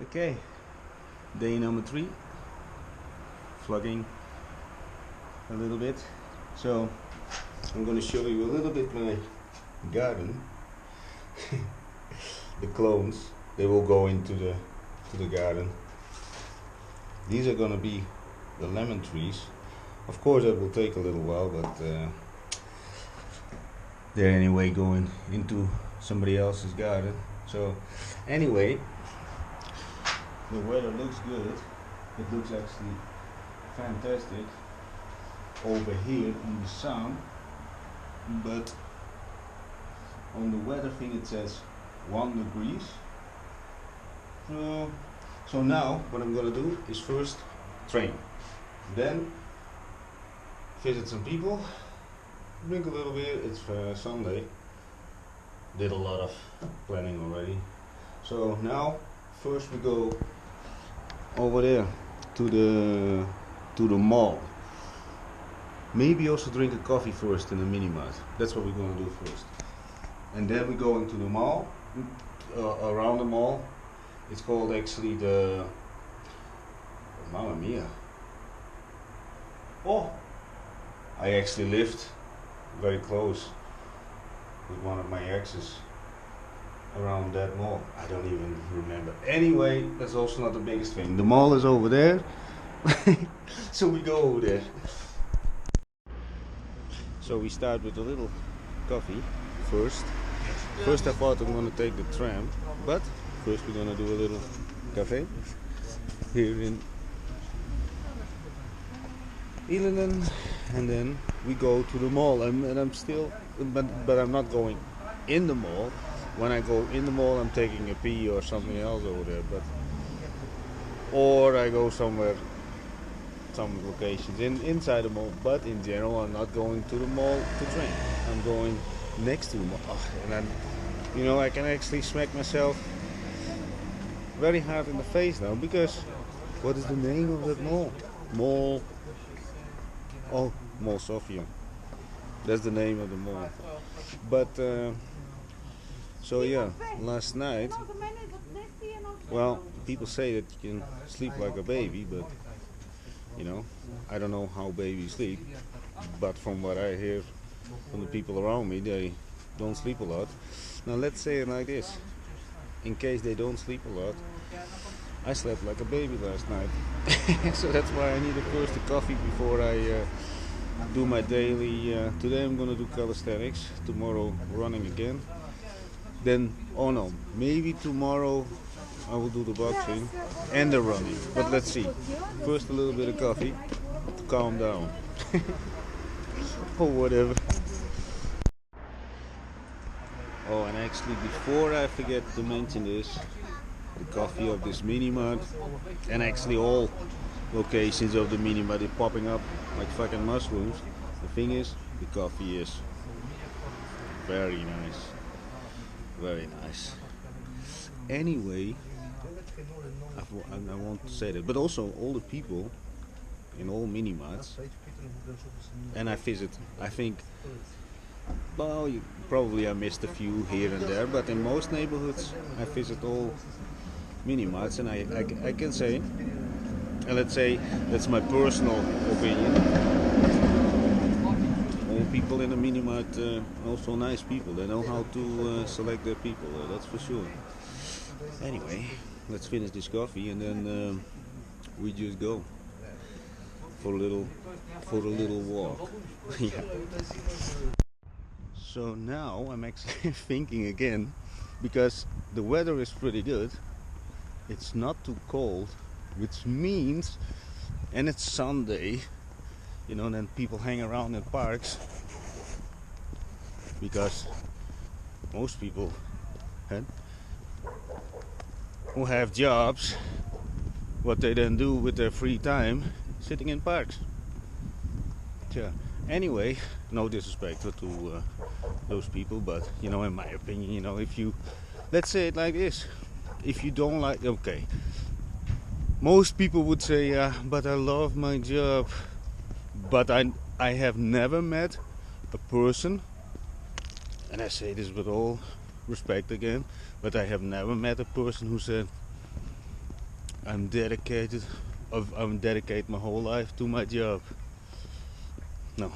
Okay, day number 3, vlogging a little bit. So I'm going to show you a little bit my garden. The clones, they will go into the garden. These are going to be the lemon trees. Of course that will take a little while, but they're anyway going into somebody else's garden. So anyway, the weather looks good. It looks actually fantastic over here in the sun, but on the weather thing it says 1 degrees. So now what I'm gonna do is first train, then visit some people, drink a little bit. It's Sunday. Did a lot of planning already. So now first we go over there to the mall. Maybe also drink a coffee first in the mini mart. That's what we're gonna do first. And then we go into the mall, around the mall. It's called actually the Mamma Mia. Oh, I actually lived very close with one of my exes around that mall. I don't even remember. Anyway, that's also not the biggest thing. The mall is over there. So we go over there. So we start with a little coffee first. First I thought I'm gonna take the tram, but first we're gonna do a little cafe here in Ilenen, and then we go to the mall. And I'm still, but I'm not going in the mall. When I go in the mall, I'm taking a pee or something else over there, or I go somewhere, some locations inside the mall. But in general, I'm not going to the mall to train. I'm going next to the mall, and I can actually smack myself very hard in the face now, because what is the name of that mall? Mall Sofia. That's the name of the mall. But so yeah, last night, well, people say that you can sleep like a baby, but I don't know how babies sleep, but from what I hear from the people around me, they don't sleep a lot. Now let's say it like this: in case they don't sleep a lot, I slept like a baby last night. So that's why I needed first a coffee before I do my daily. Today I'm gonna do calisthenics, tomorrow running again. Then, oh no, maybe tomorrow I will do the boxing and the running. But let's see. First a little bit of coffee to calm down. Or whatever. Oh, and actually before I forget to mention this, the coffee of this mini mart, and actually all locations of the mini mart are popping up like fucking mushrooms. The thing is, the coffee is very nice. Very nice. Anyway, I want to say that, but also all the people in all mini marts, and I visit, I think, well, probably I missed a few here and there, but in most neighborhoods I visit all mini marts, and I can say, and let's say that's my personal opinion, all people in the mini mart also nice people. They know how to select their people, that's for sure. Anyway, let's finish this coffee and then we just go for a little walk. Yeah. So now I'm actually thinking again, because the weather is pretty good. It's not too cold, which means, and it's Sunday, then people hang around in parks, because most people who have jobs, what they then do with their free time, sitting in parks. Yeah. Anyway, no disrespect to those people, but in my opinion, if you, let's say it like this, if you don't like, okay, most people would say, yeah, but I love my job, but I have never met a person, and I say this with all respect again, but I have never met a person who said, I'm dedicated. I'm dedicate my whole life to my job. No.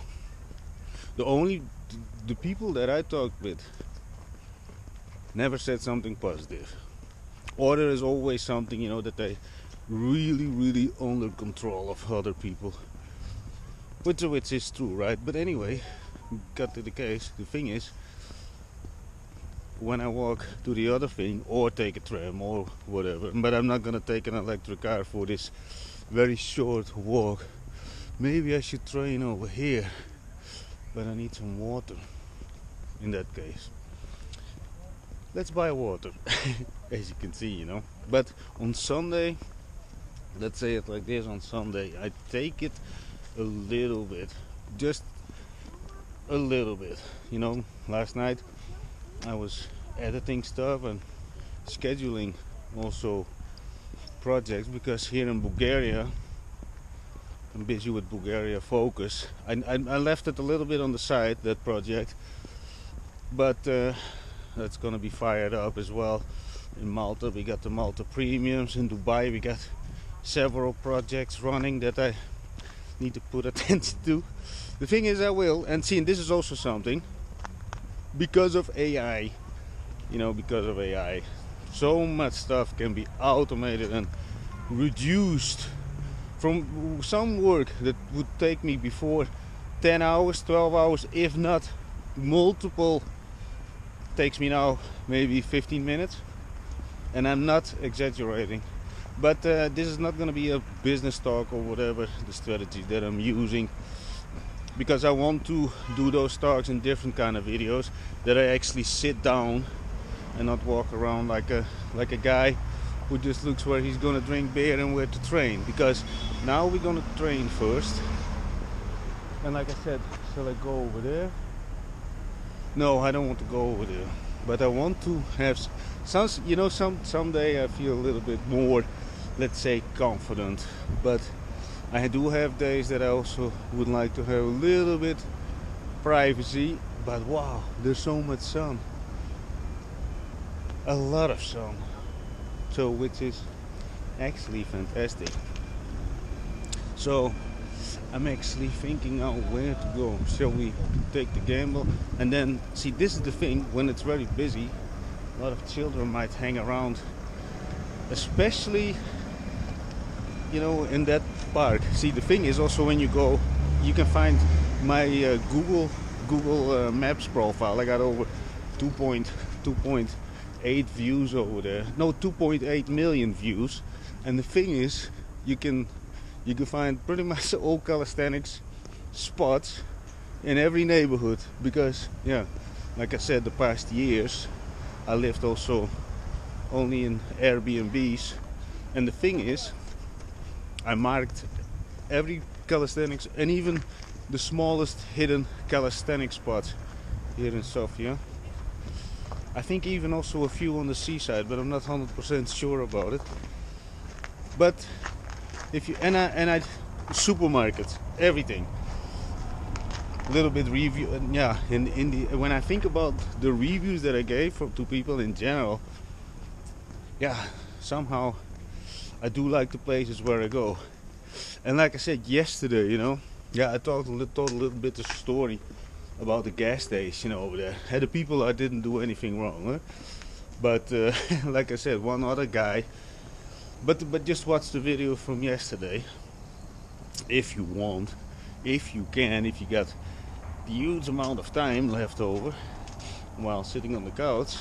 The people that I talked with never said something positive. Or there is always something, that they really under control of other people. Which is true, right? But anyway, got to the case. The thing is, when I walk to the other thing or take a tram or whatever, but I'm not gonna take an electric car for this very short walk. Maybe I should train over here, but I need some water. In that case, let's buy water. As you can see, but on Sunday, let's say it like this, on Sunday I take it a little bit, just a little bit. Last night I was editing stuff and scheduling also projects, because here in Bulgaria I'm busy with Bulgaria Focus. I left it a little bit on the side, that project, but that's gonna be fired up as well. In Malta we got the Malta Premiums. In Dubai we got several projects running that I need to put attention to. The thing is, I will, and this is also something, because of AI, so much stuff can be automated and reduced from some work that would take me before 10 hours, 12 hours, if not multiple, takes me now maybe 15 minutes, and I'm not exaggerating. But this is not going to be a business talk or whatever, the strategy that I'm using, because I want to do those talks in different kind of videos, that I actually sit down and not walk around like a guy who just looks where he's gonna drink beer and where to train. Because now we're gonna train first, and like I said, shall I go over there? No, I don't want to go over there, but I want to have someday I feel a little bit more, let's say, confident. But I do have days that I also would like to have a little bit privacy. But wow, there's so much sun, a lot of sun, so which is actually fantastic. So I'm actually thinking out where to go. Shall we take the gamble? And then this is the thing, when it's very busy, a lot of children might hang around, especially in that park. The thing is also, when you go, you can find my Google Maps profile. I got over 2.8 views over there. No, 2.8 million views. And the thing is, you can find pretty much all calisthenics spots in every neighborhood, because like I said, the past years I lived also only in Airbnbs, and the thing is, I marked every calisthenics and even the smallest hidden calisthenics spot here in Sofia. I think even also a few on the seaside, but I'm not 100% sure about it. But if you and I supermarkets, everything, a little bit review, and when I think about the reviews that I gave to people in general, somehow I do like the places where I go. And like I said yesterday, I told a little bit of story about the gas station over there. The people, I didn't do anything wrong, but like I said, one other guy. But just watch the video from yesterday, if you want, if you can, if you got the huge amount of time left over while sitting on the couch.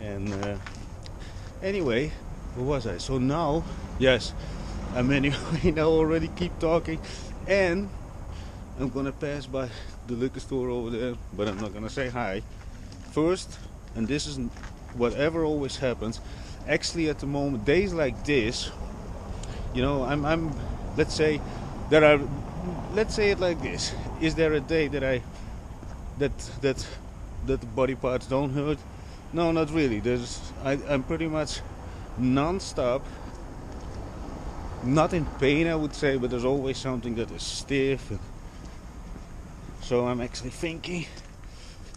And anyway, where was I? So now, yes, I'm anyway now already keep talking, and I'm gonna pass by the liquor store over there, but I'm not gonna say hi first. And this is whatever always happens. Actually, at the moment, days like this, I'm let's say it like this. Is there a day that the body parts don't hurt? No, not really. I'm pretty much non-stop, not in pain, I would say, but there's always something that is stiff. So I'm actually thinking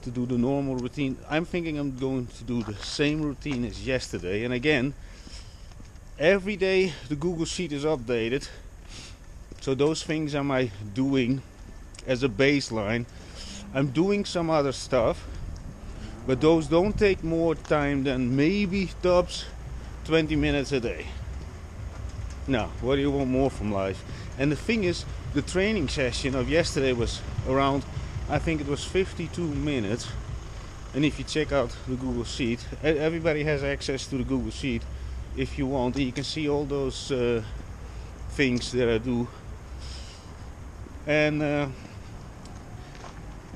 to do the normal routine. I'm thinking I'm going to do the same routine as yesterday. And again, every day the Google Sheet is updated. So those things am I doing as a baseline. I'm doing some other stuff, but those don't take more time than maybe tops 20 minutes a day. Now, what do you want more from life? And the thing is, the training session of yesterday was around, I think it was 52 minutes. And if you check out the Google Sheet, everybody has access to the Google Sheet if you want. You can see all those things that I do. And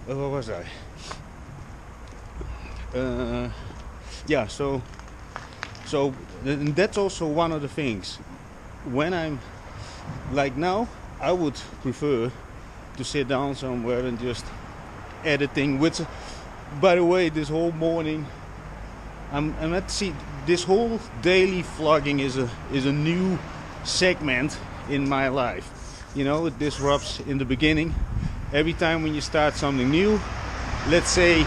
where was I? Yeah, so and that's also one of the things. When I'm like now, I would prefer to sit down somewhere and just editing. Which, by the way, this whole morning, I'm at see this whole daily vlogging is a new segment in my life. You know, it disrupts in the beginning. Every time when you start something new, let's say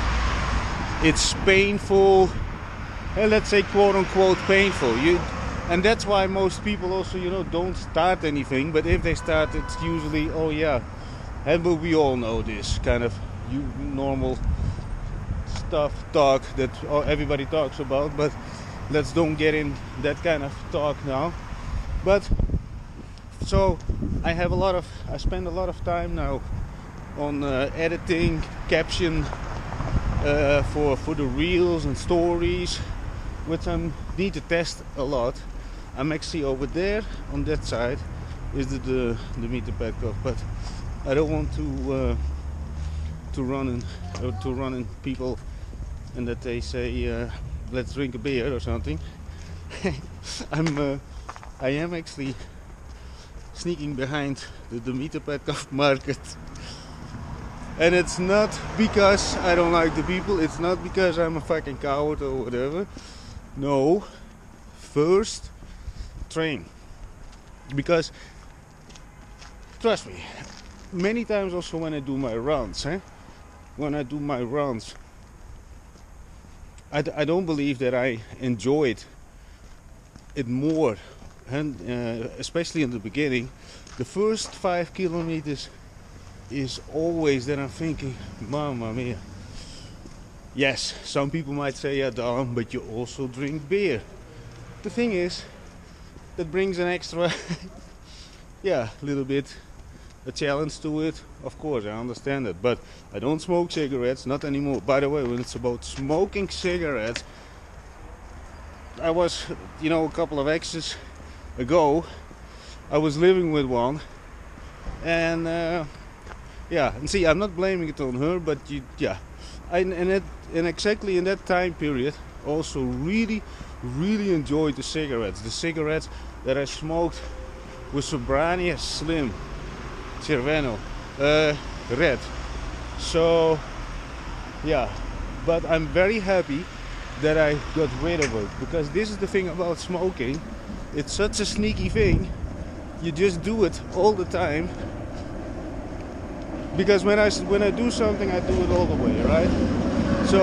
it's painful, let's say quote unquote painful. And that's why most people also, you know, don't start anything. But if they start, it's usually, oh yeah, and but we all know this kind of normal stuff talk that everybody talks about. But let's don't get in that kind of talk now. But so I spend a lot of time now on editing, caption for the reels and stories, which I need to test a lot. I'm actually over there on that side is the meter pad cup, but I don't want to run in people and that they say let's drink a beer or something. I am actually sneaking behind the meter pad cup market. And it's not because I don't like the people, it's not because I'm a fucking coward or whatever. No, first train. Because, trust me, many times also when I do my runs, I don't believe that I enjoyed it more. And especially in the beginning, the first 5 kilometers is always that I'm thinking, Mamma mia. Yes, some people might say, yeah, Dom, but you also drink beer. The thing is, that brings an extra, yeah, little bit a challenge to it. Of course, I understand it, but I don't smoke cigarettes, not anymore. By the way, when it's about smoking cigarettes, I was, you know, a couple of exes ago, I was living with one, and yeah, and see, I'm not blaming it on her, but yeah, and exactly in that time period, also really enjoyed the cigarettes. The cigarettes that I smoked with Sobrania Slim, Cerveno, red. So yeah, but I'm very happy that I got rid of it, because this is the thing about smoking. It's such a sneaky thing. You just do it all the time. Because when I do something, I do it all the way, right? So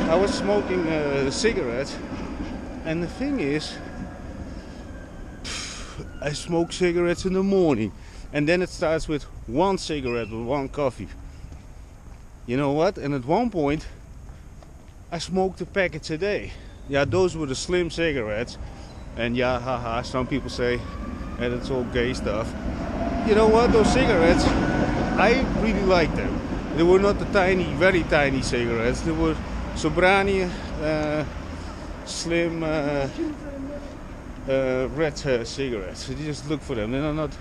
I was smoking cigarettes, and the thing is, I smoke cigarettes in the morning, and then it starts with one cigarette with one coffee. You know what? And at one point, I smoked a package a day. Yeah, those were the slim cigarettes, and yeah, haha. Some people say that it's all gay stuff. You know what? Those cigarettes, I really like them. They were not the tiny, very tiny cigarettes. They were Sobrania slim red cigarettes. So you just look for them. They're not,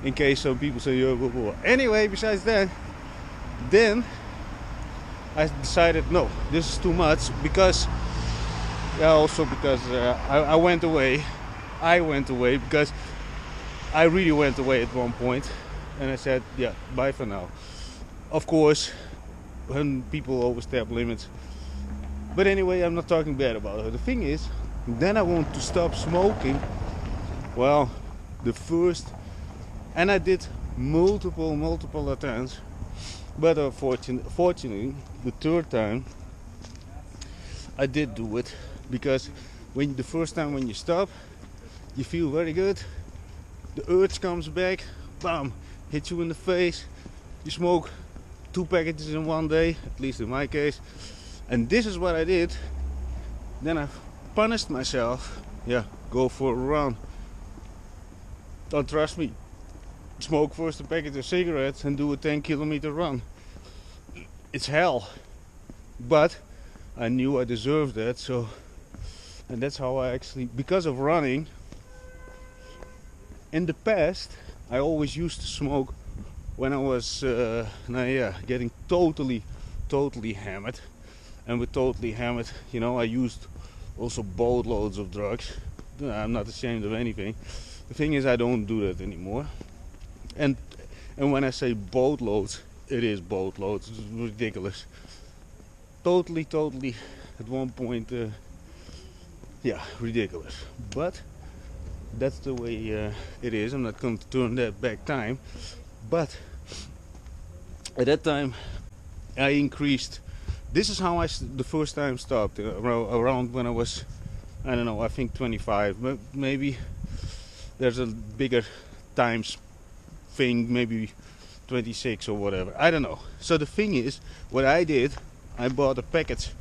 in case some people say, yeah, blah, blah. Anyway, besides that, then I decided, no, this is too much, because, yeah, also because I went away. I went away because I really went away at one point. And I said, yeah, bye for now. Of course, when people overstep limits. But anyway, I'm not talking bad about it. The thing is, then I want to stop smoking. Well, the first, and I did multiple attempts. But fortunately, the third time, I did do it. Because the first time when you stop, You feel very good. The urge comes back, bam, hits you in the face. You smoke 2 packages in one day, at least in my case. And this is what I did. Then I punished myself. Yeah, go for a run. Don't trust me. Smoke first a packet of cigarettes and do a 10-kilometer run. It's hell. But I knew I deserved that, so, and that's how I actually, because of running, in the past I always used to smoke when I was getting totally hammered. And with totally hammered, you know, I used also boatloads of drugs. I'm not ashamed of anything. The thing is, I don't do that anymore. And when I say boatloads, it is boatloads. It's ridiculous. Totally at one point, ridiculous. But that's the way it is. I'm not going to turn that back time. But at that time, I increased. This is how I the first time stopped, around when I was, I don't know, I think 25. But maybe there's a bigger times thing, maybe 26 or whatever. I don't know. So the thing is, what I did, I bought a packet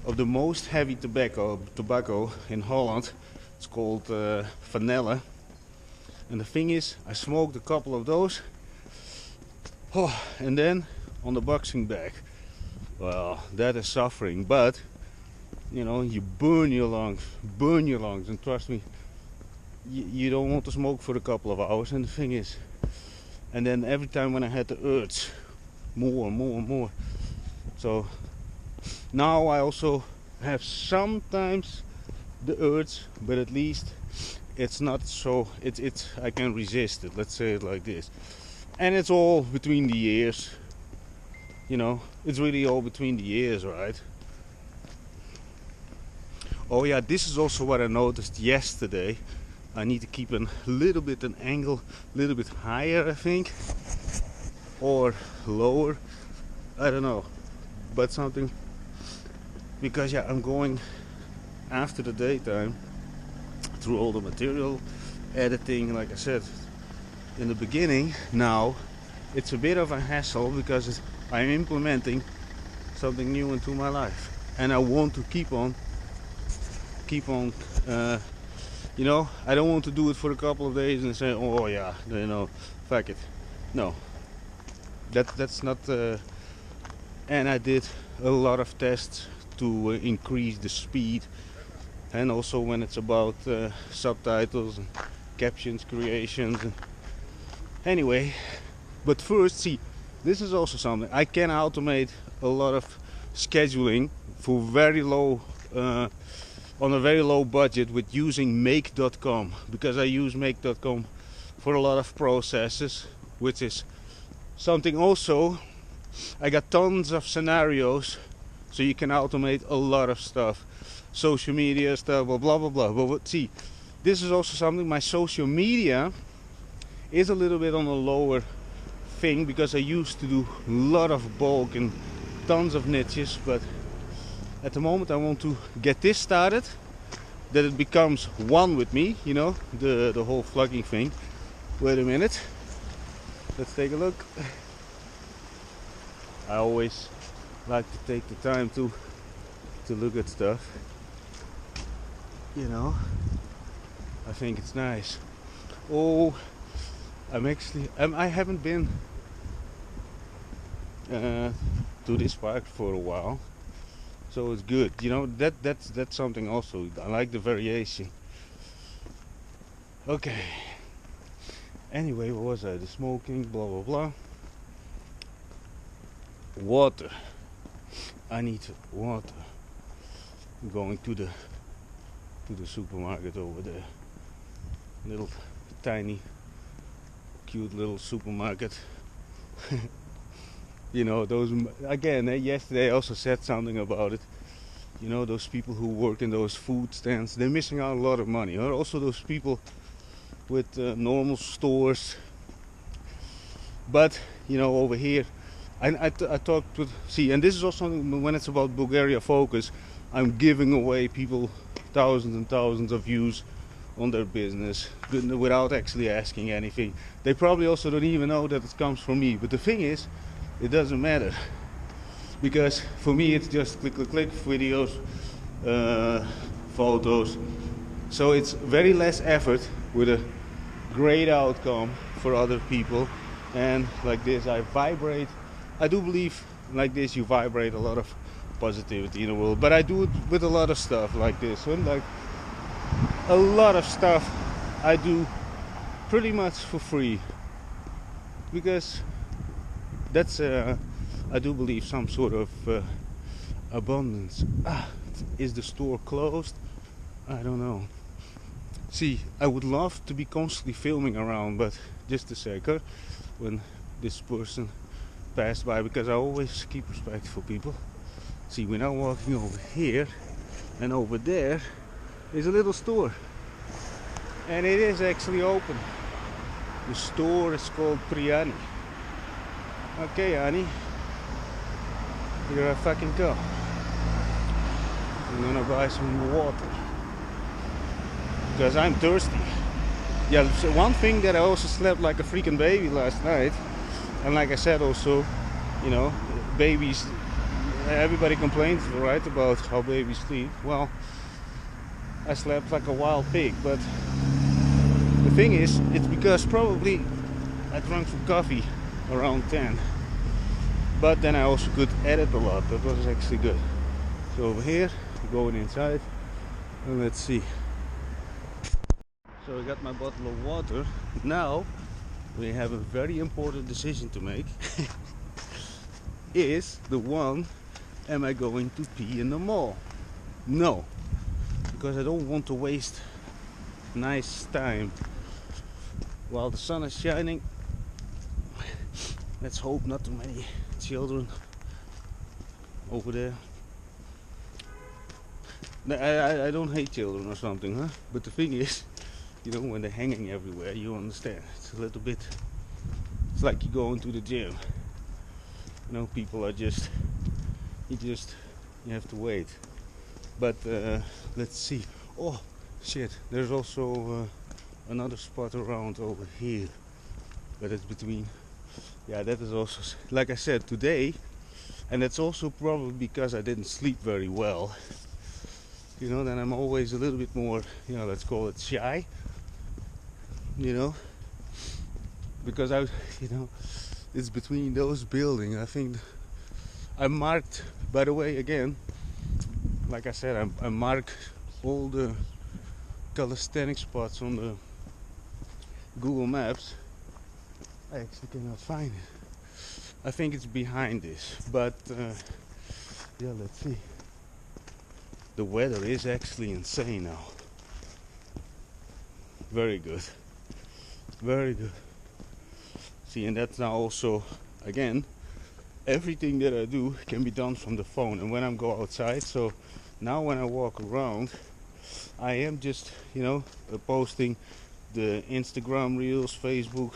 of the most heavy tobacco in Holland. It's called vanilla. And the thing is, I smoked a couple of those. Oh, and then on the boxing bag. Well, that is suffering, but you know, you burn your lungs, and trust me, you don't want to smoke for a couple of hours. And the thing is, and then every time when I had the urge, more. So now I also have sometimes the urge, but at least it's not so, it's I can resist it, let's say it like this. And it's all between the ears, you know, it's really all between the ears, right? Oh yeah, this is also what I noticed yesterday. I need to keep a little bit an angle, a little bit higher, I think, or lower, I don't know, but something, because yeah, I'm going after the daytime through all the material editing, like I said in the beginning. Now it's a bit of a hassle because I'm implementing something new into my life, and I want to keep on you know, I don't want to do it for a couple of days and say, oh yeah, you know, fuck it. No, that's not and I did a lot of tests to increase the speed, and also when it's about subtitles and captions creations. Anyway, but first, see, this is also something I can automate a lot of scheduling for very low on a very low budget with using make.com, because I use make.com for a lot of processes, which is something also. I got tons of scenarios, so you can automate a lot of stuff, social media stuff, blah blah blah. But see, this is also something. My social media is a little bit on a lower thing because I used to do a lot of bulk and tons of niches, but at the moment I want to get this started, that it becomes one with me, you know, the whole vlogging thing. Wait a minute, let's take a look. I always like to take the time to look at stuff, you know. I think it's nice. Oh, I haven't been to this park for a while, so it's good, you know. That's something also. I like the variation. Okay, anyway, what was I? The smoking, blah blah blah. Water. I need water. I'm going to the supermarket over there. Little tiny cute little supermarket. You know, those, again, yesterday I also said something about it. You know, those people who work in those food stands, they're missing out a lot of money. Or also those people with normal stores. But, you know, over here, I talked with, see, and this is also something, when it's about Bulgaria Focus, I'm giving away people thousands and thousands of views on their business without actually asking anything. They probably also don't even know that it comes from me. But the thing is, it doesn't matter, because for me it's just click, click, click, videos, photos. So it's very less effort with a great outcome for other people. And like this, I vibrate. I do believe like this you vibrate a lot of positivity in the world. But I do it with a lot of stuff like this one. Like a lot of stuff I do pretty much for free, because that's I do believe some sort of abundance. Is the store closed? I don't know. See, I would love to be constantly filming around, but just a second, when this person passed by, because I always keep respect for people. See, we're now walking over here, and over there is a little store, and it is actually open. The store is called Priani. Okay, Annie, here I fucking go. I'm gonna buy some water, because I'm thirsty. Yeah, so one thing that I also slept like a freaking baby last night, and like I said also, you know, babies, everybody complains, right, about how babies sleep. Well, I slept like a wild pig, but the thing is, it's because probably I drank some coffee around 10, but then I also could edit a lot. That was actually good. So over here, going inside, and let's see. So I got my bottle of water. Now we have a very important decision to make. Is the one, am I going to pee in the mall? No, because I don't want to waste nice time while the sun is shining. Let's hope not too many children over there. I don't hate children or something, huh? But the thing is, you know, when they're hanging everywhere, you understand. It's a little bit, it's like you go into the gym. You know, people are just, you have to wait. But let's see. Oh, shit, there's also another spot around over here. But it's between, yeah, that is also, like I said, today, and that's also probably because I didn't sleep very well. You know, then I'm always a little bit more, you know, let's call it shy. You know, because you know, it's between those buildings. I think I marked, by the way, again, like I said, I marked all the calisthenic spots on the Google Maps. I actually cannot find it. I think it's behind this, but yeah, let's see. The weather is actually insane now. Very good. Very good. See, and that's now also, again, everything that I do can be done from the phone. And when I go outside, so now when I walk around, I am just, you know, posting the Instagram reels, Facebook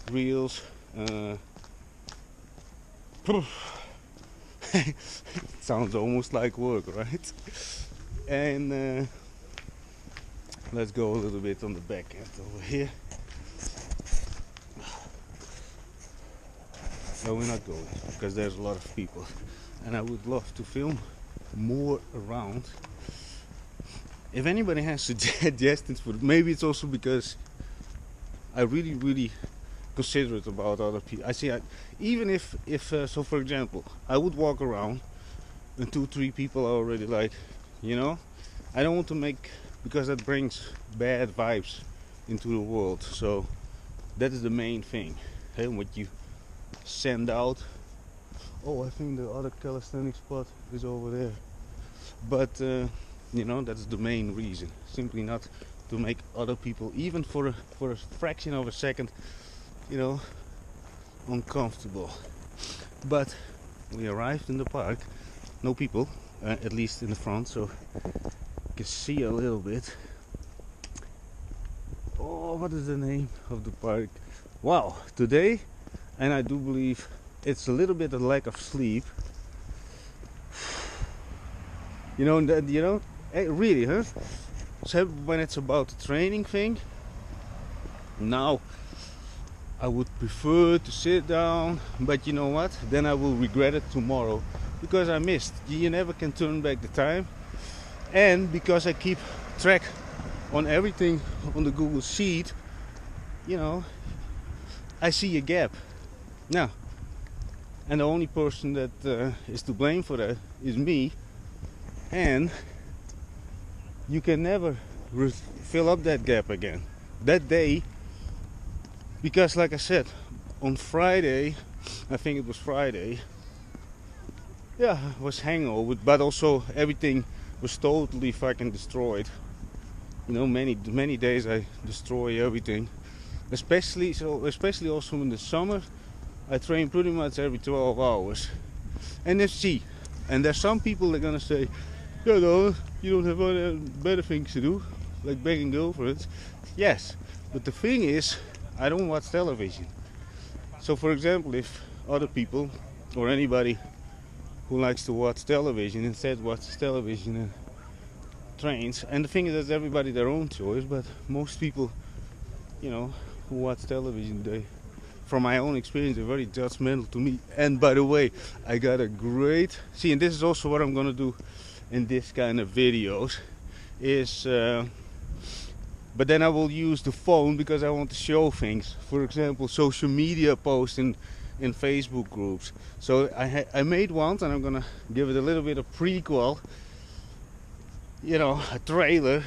reels. Sounds almost like work, right? And let's go a little bit on the back end over here. No, we're not going, because there's a lot of people, and I would love to film more around. If anybody has suggestions for it, maybe it's also because I really considerate about other people. I see, even if so, for example, I would walk around and 2-3 people are already like, you know, I don't want to make, because that brings bad vibes into the world. So that is the main thing. Hey, what you send out. Oh, I think the other calisthenic spot is over there. But you know, that's the main reason. Simply not to make other people, even for a fraction of a second, you know, uncomfortable. But we arrived in the park. No people, at least in the front, so you can see a little bit. Oh, what is the name of the park? Wow, today, and I do believe it's a little bit of lack of sleep. You know, really, huh? So when it's about the training thing, now I would prefer to sit down, but you know what? Then I will regret it tomorrow because I missed. You never can turn back the time, and because I keep track on everything on the Google Sheet, you know, I see a gap. Now, and the only person that is to blame for that is me, and you can never fill up that gap again. That day, because like I said, on Friday, I think it was Friday, yeah, I was hangover, but also everything was totally fucking destroyed. You know, many days I destroy everything, especially also in the summer. I train pretty much every 12 hours, and let's see. And there's some people that are gonna say, "Yeah, no, you don't have other better things to do, like begging girlfriends." Yes, but the thing is, I don't watch television. So, for example, if other people or anybody who likes to watch television instead watches television and trains, and the thing is, that's everybody their own choice. But most people, you know, who watch television, they, from my own experience, they're very judgmental to me. And by the way, I got a great and this is also what I'm gonna do in this kind of videos is but then I will use the phone because I want to show things. For example, social media posts in Facebook groups. So I made one, and I'm gonna give it a little bit of prequel, you know, a trailer,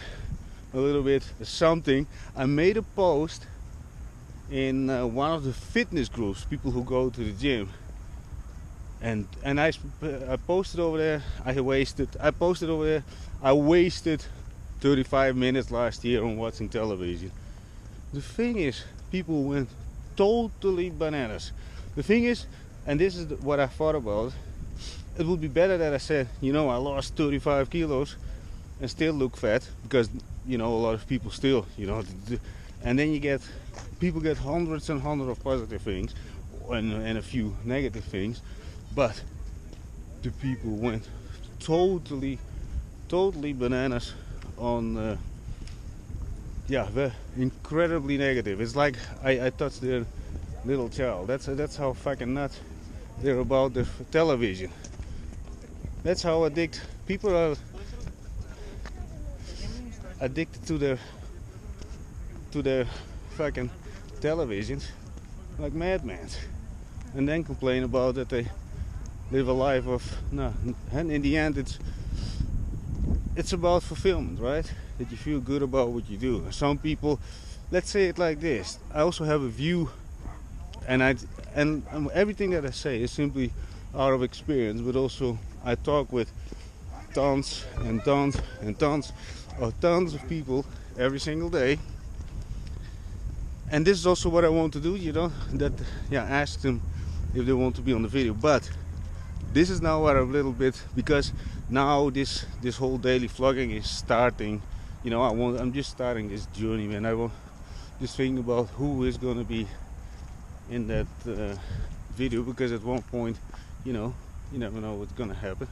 a little bit something. I made a post in one of the fitness groups, people who go to the gym, and I posted over there. I wasted 35 minutes last year on watching television. The thing is, people went totally bananas. The thing is, and this is what I thought about, it would be better that I said, you know, I lost 35 kilos and still look fat, because, you know, a lot of people still, you know, and then people get hundreds and hundreds of positive things and a few negative things, but the people went totally bananas on they're incredibly negative. It's like I touched their little child. That's how fucking nuts they're about the television. That's how people are addicted to their fucking televisions like madmen, and then complain about that they live a life of no. And in the end, it's about fulfillment, right? That you feel good about what you do. Some people, let's say it like this: I also have a view, and everything that I say is simply out of experience, but also I talk with tons of people every single day. And this is also what I want to do, you know, ask them if they want to be on the video. But this is now what a little bit, because now this whole daily vlogging is starting. You know, I'm just starting this journey, man. I will just think about who is going to be in that video, because at one point, you know, you never know what's going to happen.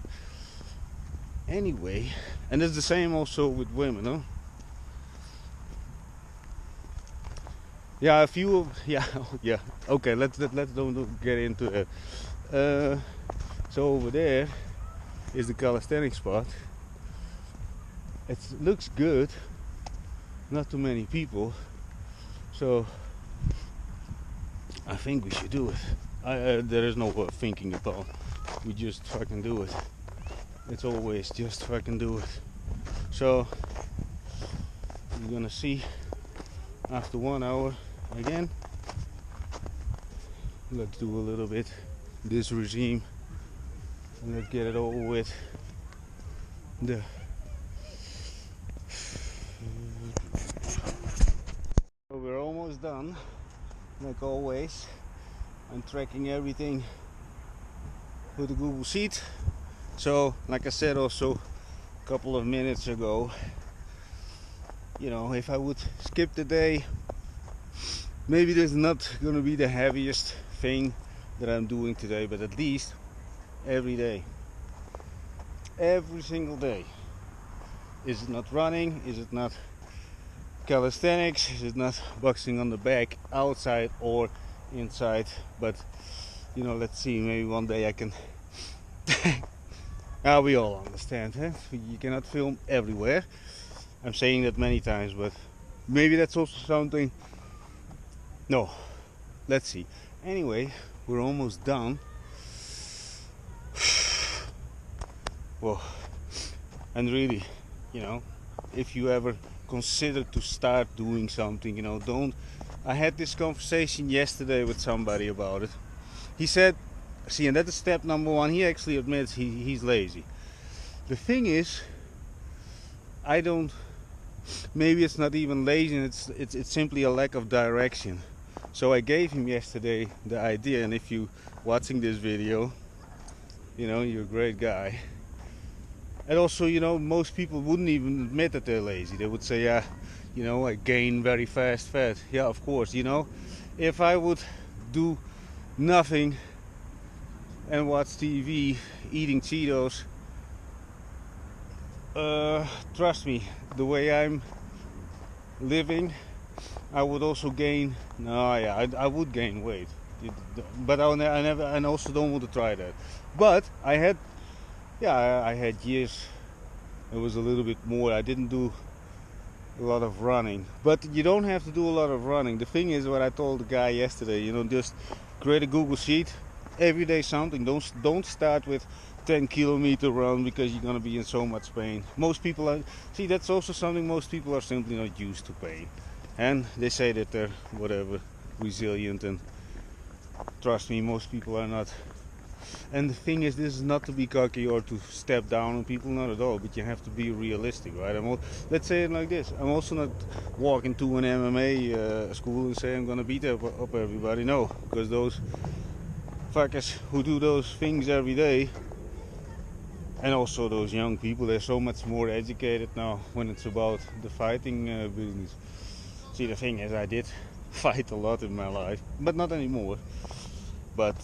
Anyway, and it's the same also with women, huh? Yeah, a few. Yeah. Okay, let's don't get into it. So over there is the calisthenics spot. It looks good. Not too many people, so I think we should do it. There is no thinking about. We just fucking do it. It's always just fucking do it. So you're gonna see after 1 hour again. Let's do a little bit this regime, and let's get it over with. So we're almost done. Like always, I'm tracking everything with the Google Sheet. So, like I said also a couple of minutes ago, you know, if I would skip the day, maybe there's not gonna be the heaviest thing that I'm doing today, but at least every day, every single day, Is it not running? Is it not calisthenics? Is it not boxing on the back outside or inside? But you know, let's see, maybe one day I can we all understand, huh? You cannot film everywhere. I'm saying that many times, but maybe that's also something. No, let's see. Anyway, we're almost done. Well, and really, you know, if you ever consider to start doing something, you know, don't. I had this conversation yesterday with somebody about it. He said, see, and that is step number one. He actually admits he's lazy. The thing is, I don't. Maybe it's not even lazy. It's simply a lack of direction. So I gave him yesterday the idea, and if you watching this video, you know, you're a great guy. And also, you know, most people wouldn't even admit that they're lazy. They would say, yeah, you know, I gain very fast fat. Yeah, of course, you know, if I would do nothing and watch TV eating Cheetos, trust me, the way I'm living, I would also gain. No, yeah, I would gain weight, but I never, and also don't want to try that. But I had, yeah, I had years. It was a little bit more. I didn't do a lot of running, but you don't have to do a lot of running. The thing is, what I told the guy yesterday, you know, just create a Google sheet, every day something. Don't start with 10-kilometer run because you're gonna be in so much pain. Most people are. See, that's also something. Most people are simply not used to pain, and they say that they're whatever resilient. And trust me, most people are not. And the thing is, this is not to be cocky or to step down on people, not at all. But you have to be realistic, right? Let's say it like this: I'm also not walking to an MMA school and say I'm gonna beat up everybody. No, because those fuckers who do those things every day, and also those young people, they're so much more educated now when it's about the fighting business. See, the thing is, I did fight a lot in my life, but not anymore. But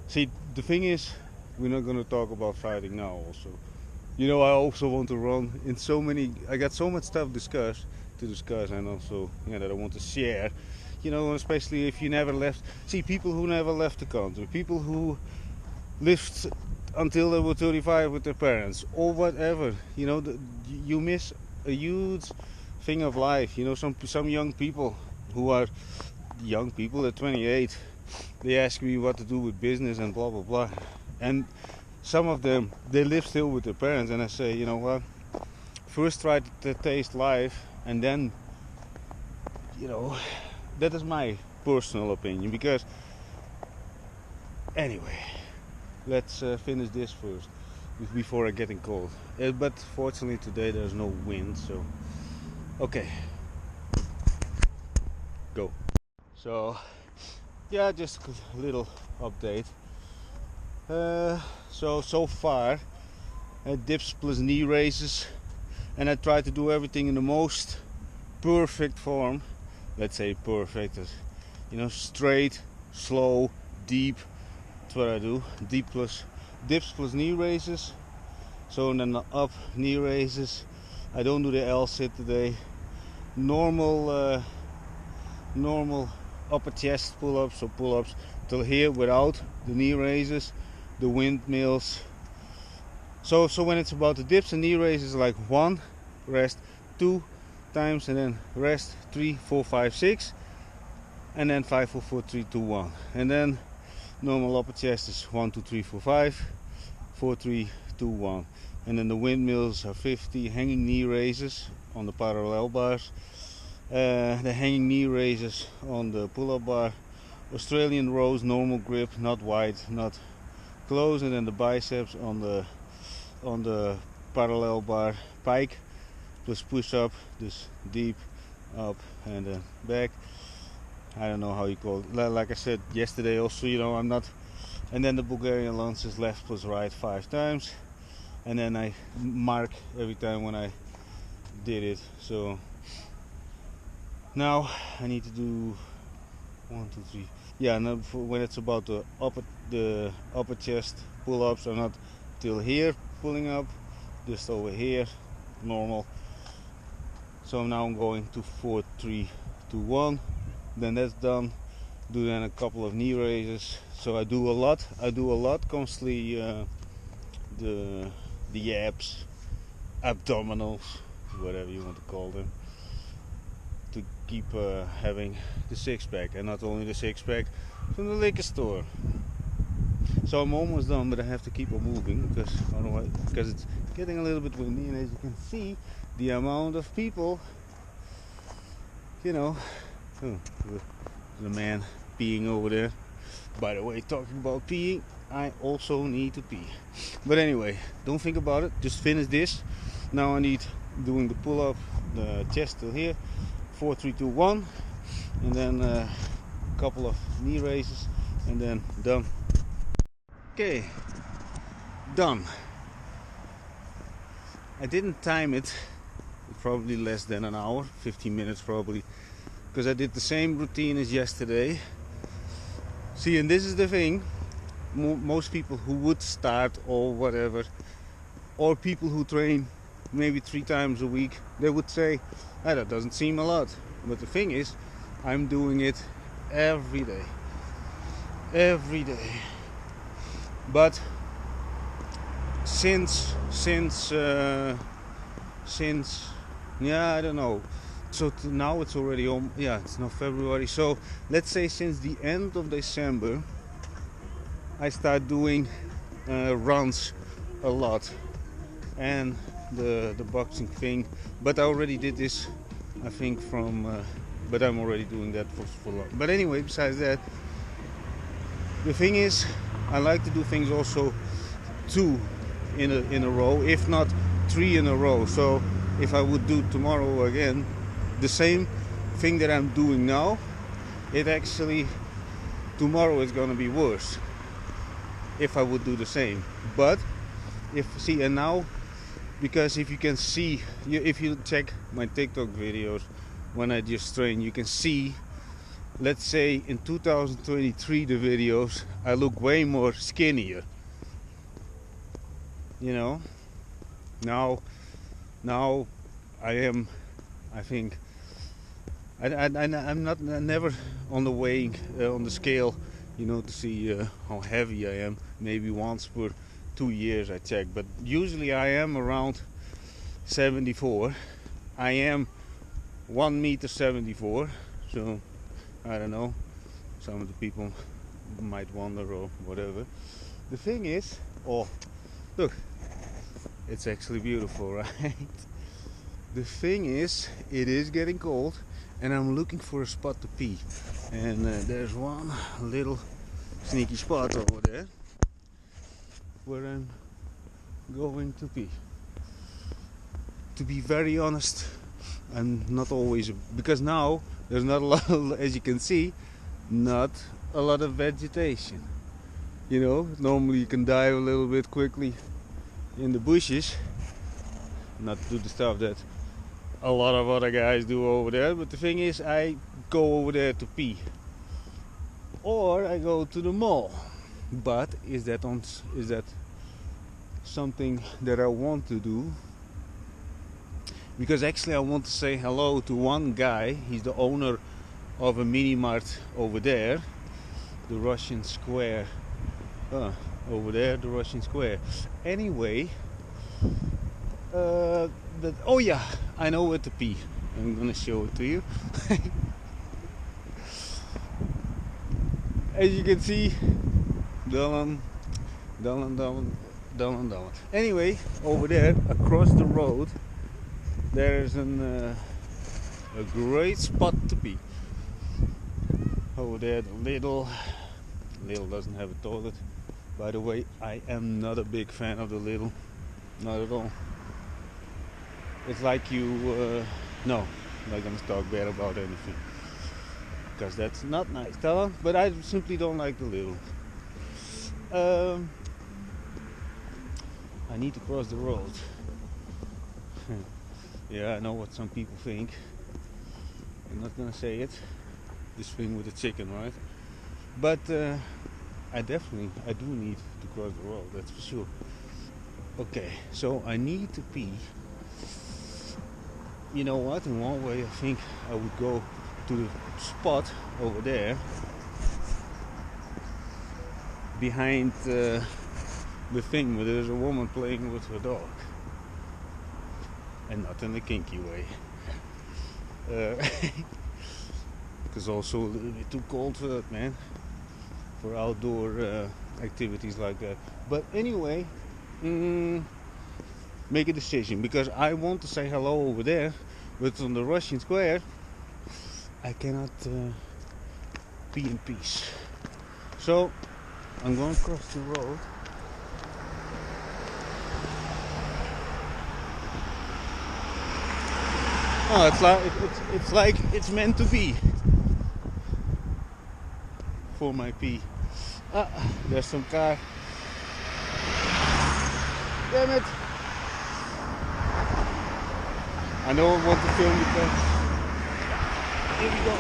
see, the thing is, we're not going to talk about fighting now. Also, you know, I also want to run in so many. I got so much stuff to discuss, and also, yeah, that I want to share. You know, especially if you never left. See, people who never left the country, people who lived until they were 35 with their parents, or whatever. You know, you miss a huge thing of life. You know, some young people who are young people at 28. They ask me what to do with business and blah blah blah, and some of them, they live still with their parents, and I say, you know what, first try to taste life, and then, you know, that is my personal opinion. Because anyway, let's finish this first before I get cold. But fortunately today there's no wind, so okay, go. So yeah, just a little update. So far, dips plus knee raises, and I try to do everything in the most perfect form. Let's say perfect, as you know, straight, slow, deep. That's what I do. Dips plus knee raises. So then the up knee raises. I don't do the L sit today. Normal upper chest pull-ups, or pull-ups till here without the knee raises, the windmills. So when it's about the dips and knee raises, like 1, rest 2 times, and then rest 3, 4, 5, 6, and then 5, 4, 4, 3, 2, 1. And then normal upper chest is 1, 2, 3, 4, 5, 4, 3, 2, 1. And then the windmills are 50 hanging knee raises on the parallel bars. The hanging knee raises on the pull-up bar, Australian rows, normal grip, not wide, not close, and then the biceps on the parallel bar pike, plus push up, this deep up and then back. I don't know how you call it. Like I said yesterday, also, you know, I'm not. And then the Bulgarian lunges, left plus right 5 times, and then I mark every time when I did it. So now I need to do 1, 2, 3. Yeah, now when it's about the upper chest pull-ups, I'm not till here pulling up. just over here, normal. So now I'm going to 4, 3, 2, 1. Then that's done. Do then a couple of knee raises. So I do a lot constantly. The abs, abdominals, whatever you want to call them, to keep having the six-pack, and not only the six-pack from the liquor store. So I'm almost done, but I have to keep on moving because otherwise, because it's getting a little bit windy, and as you can see, the amount of people, you know, the man peeing over there. By the way, talking about peeing, I also need to pee. But anyway, don't think about it, just finish this. Now I need doing the pull-up, the chest till here, 4, 3, 2, 1, and then a couple of knee raises, and then done. Okay, done. I didn't time it, probably less than an hour, 15 minutes probably, because I did the same routine as yesterday. See, and this is the thing, most people who would start or whatever, or people who train maybe 3 times a week, they would say, ah, that doesn't seem a lot. But the thing is, I'm doing it every day. But since yeah, I don't know. So now it's already it's now February. So let's say since the end of December, I start doing runs a lot, and the boxing thing. But I already did this, I think, but I'm already doing that for long. But anyway, besides that, the thing is, I like to do things also 2 in a row, if not 3 in a row. So if I would do tomorrow again the same thing that I'm doing now, it actually tomorrow is gonna be worse if I would do the same. But and now, because if you can see, if you check my TikTok videos when I just train, you can see, let's say in 2023 the videos, I look way more skinnier, you know. Now I am, I think, I'm never on the weighing, on the scale, you know, to see how heavy I am. Maybe once per 2 years I check, but usually I am around 74. I am 1.74 m, so I don't know, some of the people might wonder or whatever. The thing is, oh look, it's actually beautiful, right? The thing is, it is getting cold, and I'm looking for a spot to pee, and there's one little sneaky spot over there where I'm going to pee. To be very honest, I'm not always, because now there's not a lot of, as you can see, not a lot of vegetation, you know. Normally you can dive a little bit quickly in the bushes, not do the stuff that a lot of other guys do over there. But the thing is, I go over there to pee, or I go to the mall. But is that something that I want to do? Because actually I want to say hello to one guy. He's the owner of a mini mart over there, the Russian Square. Over there, the Russian Square. Anyway, oh yeah, I know where to pee. I'm gonna show it to you. As you can see, Dylan. Anyway, over there, across the road, there's a great spot to pee. Over there, the Lidl doesn't have a toilet. By the way, I am not a big fan of the Lidl, not at all. It's like you, no, I'm not gonna talk bad about anything, because that's not nice, but I simply don't like the Lidl. I need to cross the road. Yeah, I know what some people think. I'm not gonna say it. This thing with the chicken, right? But I do need to cross the road, that's for sure. Okay, so I need to pee. You know what? In one way, I think I would go to the spot over there behind the thing where there's a woman playing with her dog, and not in a kinky way. Because also a little bit too cold for that, man, for outdoor activities like that. But anyway, make a decision, because I want to say hello over there, but on the Russian square I cannot be in peace. So I'm going to cross the road. Oh, it's like it's meant to be for my pee. There's some car. Damn it! I don't want to film you, but here we go.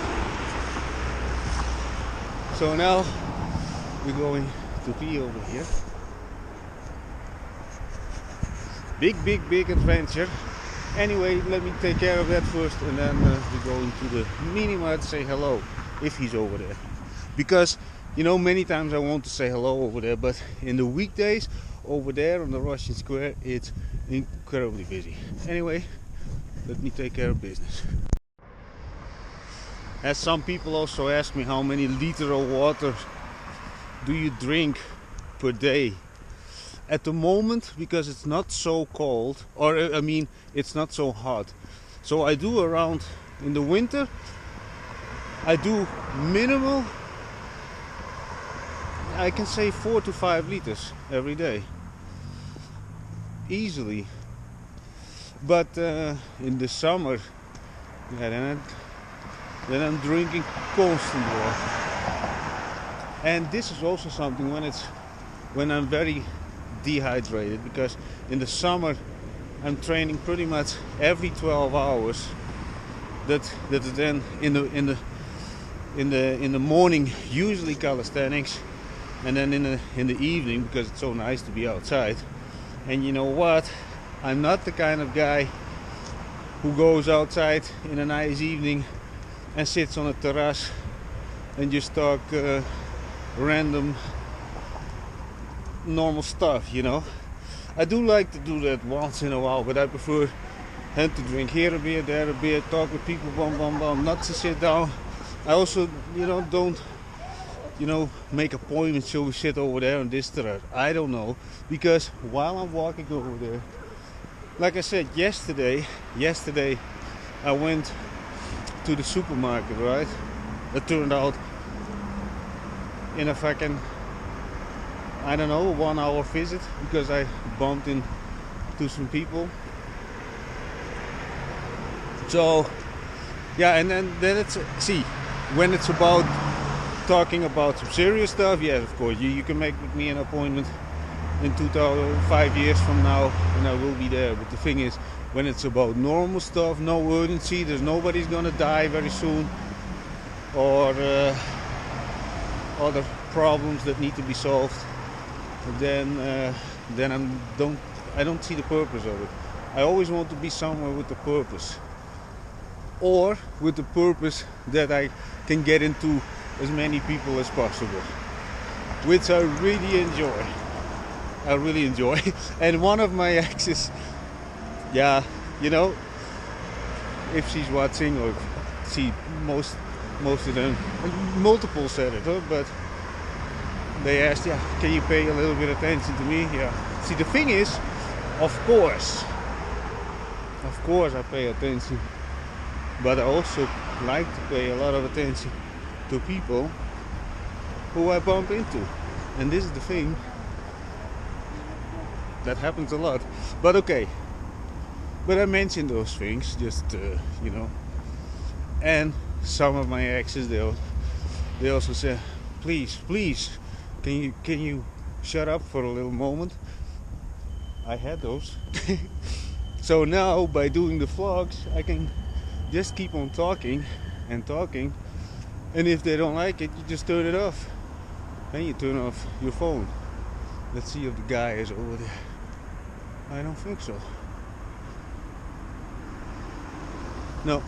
So now we're going to pee over here. Big adventure. Anyway, let me take care of that first, and then we go into the mini mart, say hello if he's over there. Because you know, many times I want to say hello over there, but in the weekdays over there on the Russian square it's incredibly busy. Anyway, let me take care of business. As some people also ask me, how many liters of water do you drink per day? At the moment, because it's not so cold, or I mean it's not so hot, so I do around, in the winter I do minimal, I can say 4 to 5 liters every day easily. But in the summer, yeah, then I'm drinking constant water. And this is also something when I'm very dehydrated, because in the summer I'm training pretty much every 12 hours. That then in the morning usually calisthenics, and then in the evening, because it's so nice to be outside. And you know what? I'm not the kind of guy who goes outside in a nice evening and sits on a terrace and just talk random normal stuff, you know. I do like to do that once in a while, but I prefer to drink here a beer, there a beer, talk with people, not to sit down. I also, you know, don't, you know, make appointments, so we sit over there on this terrace. I don't know, because while I'm walking over there, like I said, yesterday I went to the supermarket, right? It turned out in a fucking, I don't know, 1 hour visit, because I bumped into some people. So yeah, and then it's, see, when it's about talking about some serious stuff, yes, of course, you can make with me an appointment in 5 years from now, and I will be there. But the thing is, when it's about normal stuff, no urgency, there's nobody's gonna die very soon, or other problems that need to be solved, then I don't see the purpose of it. I always want to be somewhere with a purpose, or with the purpose that I can get into as many people as possible, which I really enjoy. And one of my exes, yeah, you know, if she's watching, or see, most of them, multiple said it, huh? But they asked, yeah, can you pay a little bit of attention to me? Yeah. See, the thing is, of course I pay attention, but I also like to pay a lot of attention to people who I bump into. And this is the thing that happens a lot. But okay, but I mentioned those things just you know. And some of my exes, they also say, please can you shut up for a little moment. I had those. So now, by doing the vlogs, I can just keep on talking, and if they don't like it, you just turn it off, and you turn off your phone. Let's see if the guy is over there. I don't think so. No.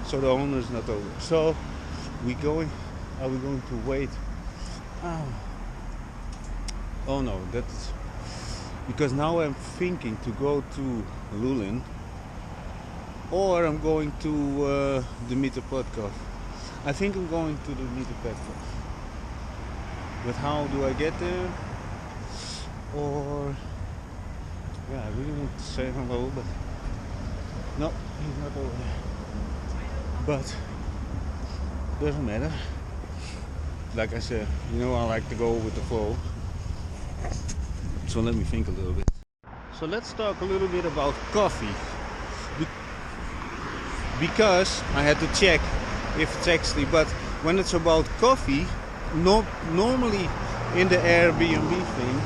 So the owner is not over. So we going? Are we going to wait? Oh no, that's because now I'm thinking to go to Lulin, or I'm going to the Meter Podcast. I think I'm going to the Meter Podcast. But how do I get there? Or yeah, I really want to say hello, but no, he's not over there. But doesn't matter. Like I said, I like to go with the flow. So let me think a little bit. So let's talk a little bit about coffee. Because I had to check if it's actually, but when it's about coffee, normally in the Airbnb thing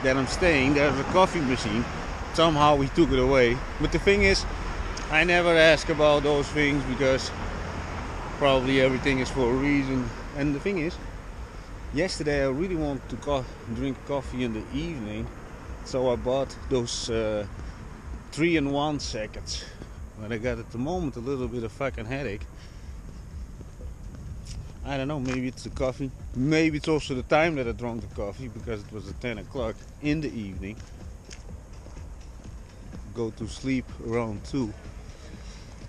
that I'm staying, there's a coffee machine. Somehow we took it away. But the thing is, I never ask about those things because probably everything is for a reason. And the thing is, yesterday I really wanted to drink coffee in the evening, so I bought those 3-in-1 seconds. But I got at the moment a little bit of fucking headache. I don't know, maybe it's the coffee. Maybe it's also the time that I drank the coffee, because it was at 10 o'clock in the evening. Go to sleep around 2.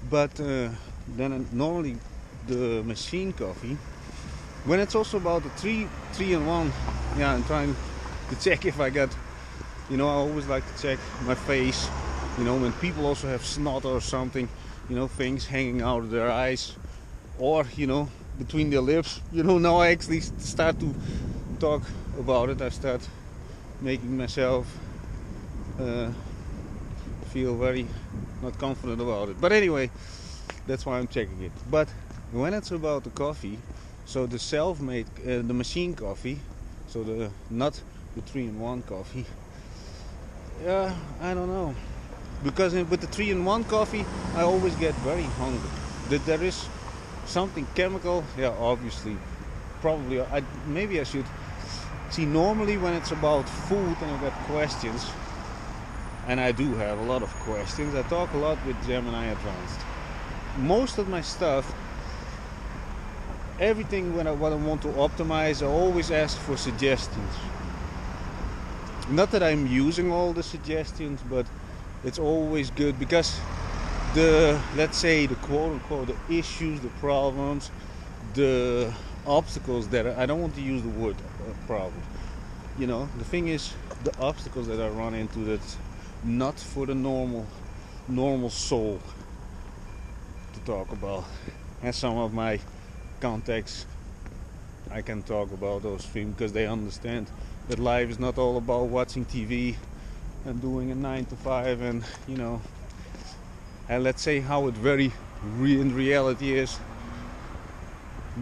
But then normally the machine coffee, when it's also about the 3-in-1, yeah, I'm trying to check if I got, I always like to check my face, when people also have snot or something, things hanging out of their eyes, or, between their lips, now I actually start to talk about it. I start making myself feel very not confident about it. But anyway, that's why I'm checking it. But when it's about the coffee, so the self-made, the machine coffee, so not the 3-in-1 coffee, I don't know. Because with the 3-in-1 coffee, I always get very hungry. There is something chemical, yeah, obviously. Probably, maybe I should see. Normally when it's about food and I got questions, and I do have a lot of questions, I talk a lot with Gemini Advanced. Most of my stuff, everything what I want to optimize, I always ask for suggestions. Not that I'm using all the suggestions, but it's always good, because let's say the quote-unquote the issues, the problems, the obstacles that I don't want to use the word problem. The thing is, the obstacles that I run into, that's not for the normal soul to talk about. And some of my contacts, I can talk about those things because they understand that life is not all about watching TV and doing a 9 to 5, and and let's say how it very in reality is.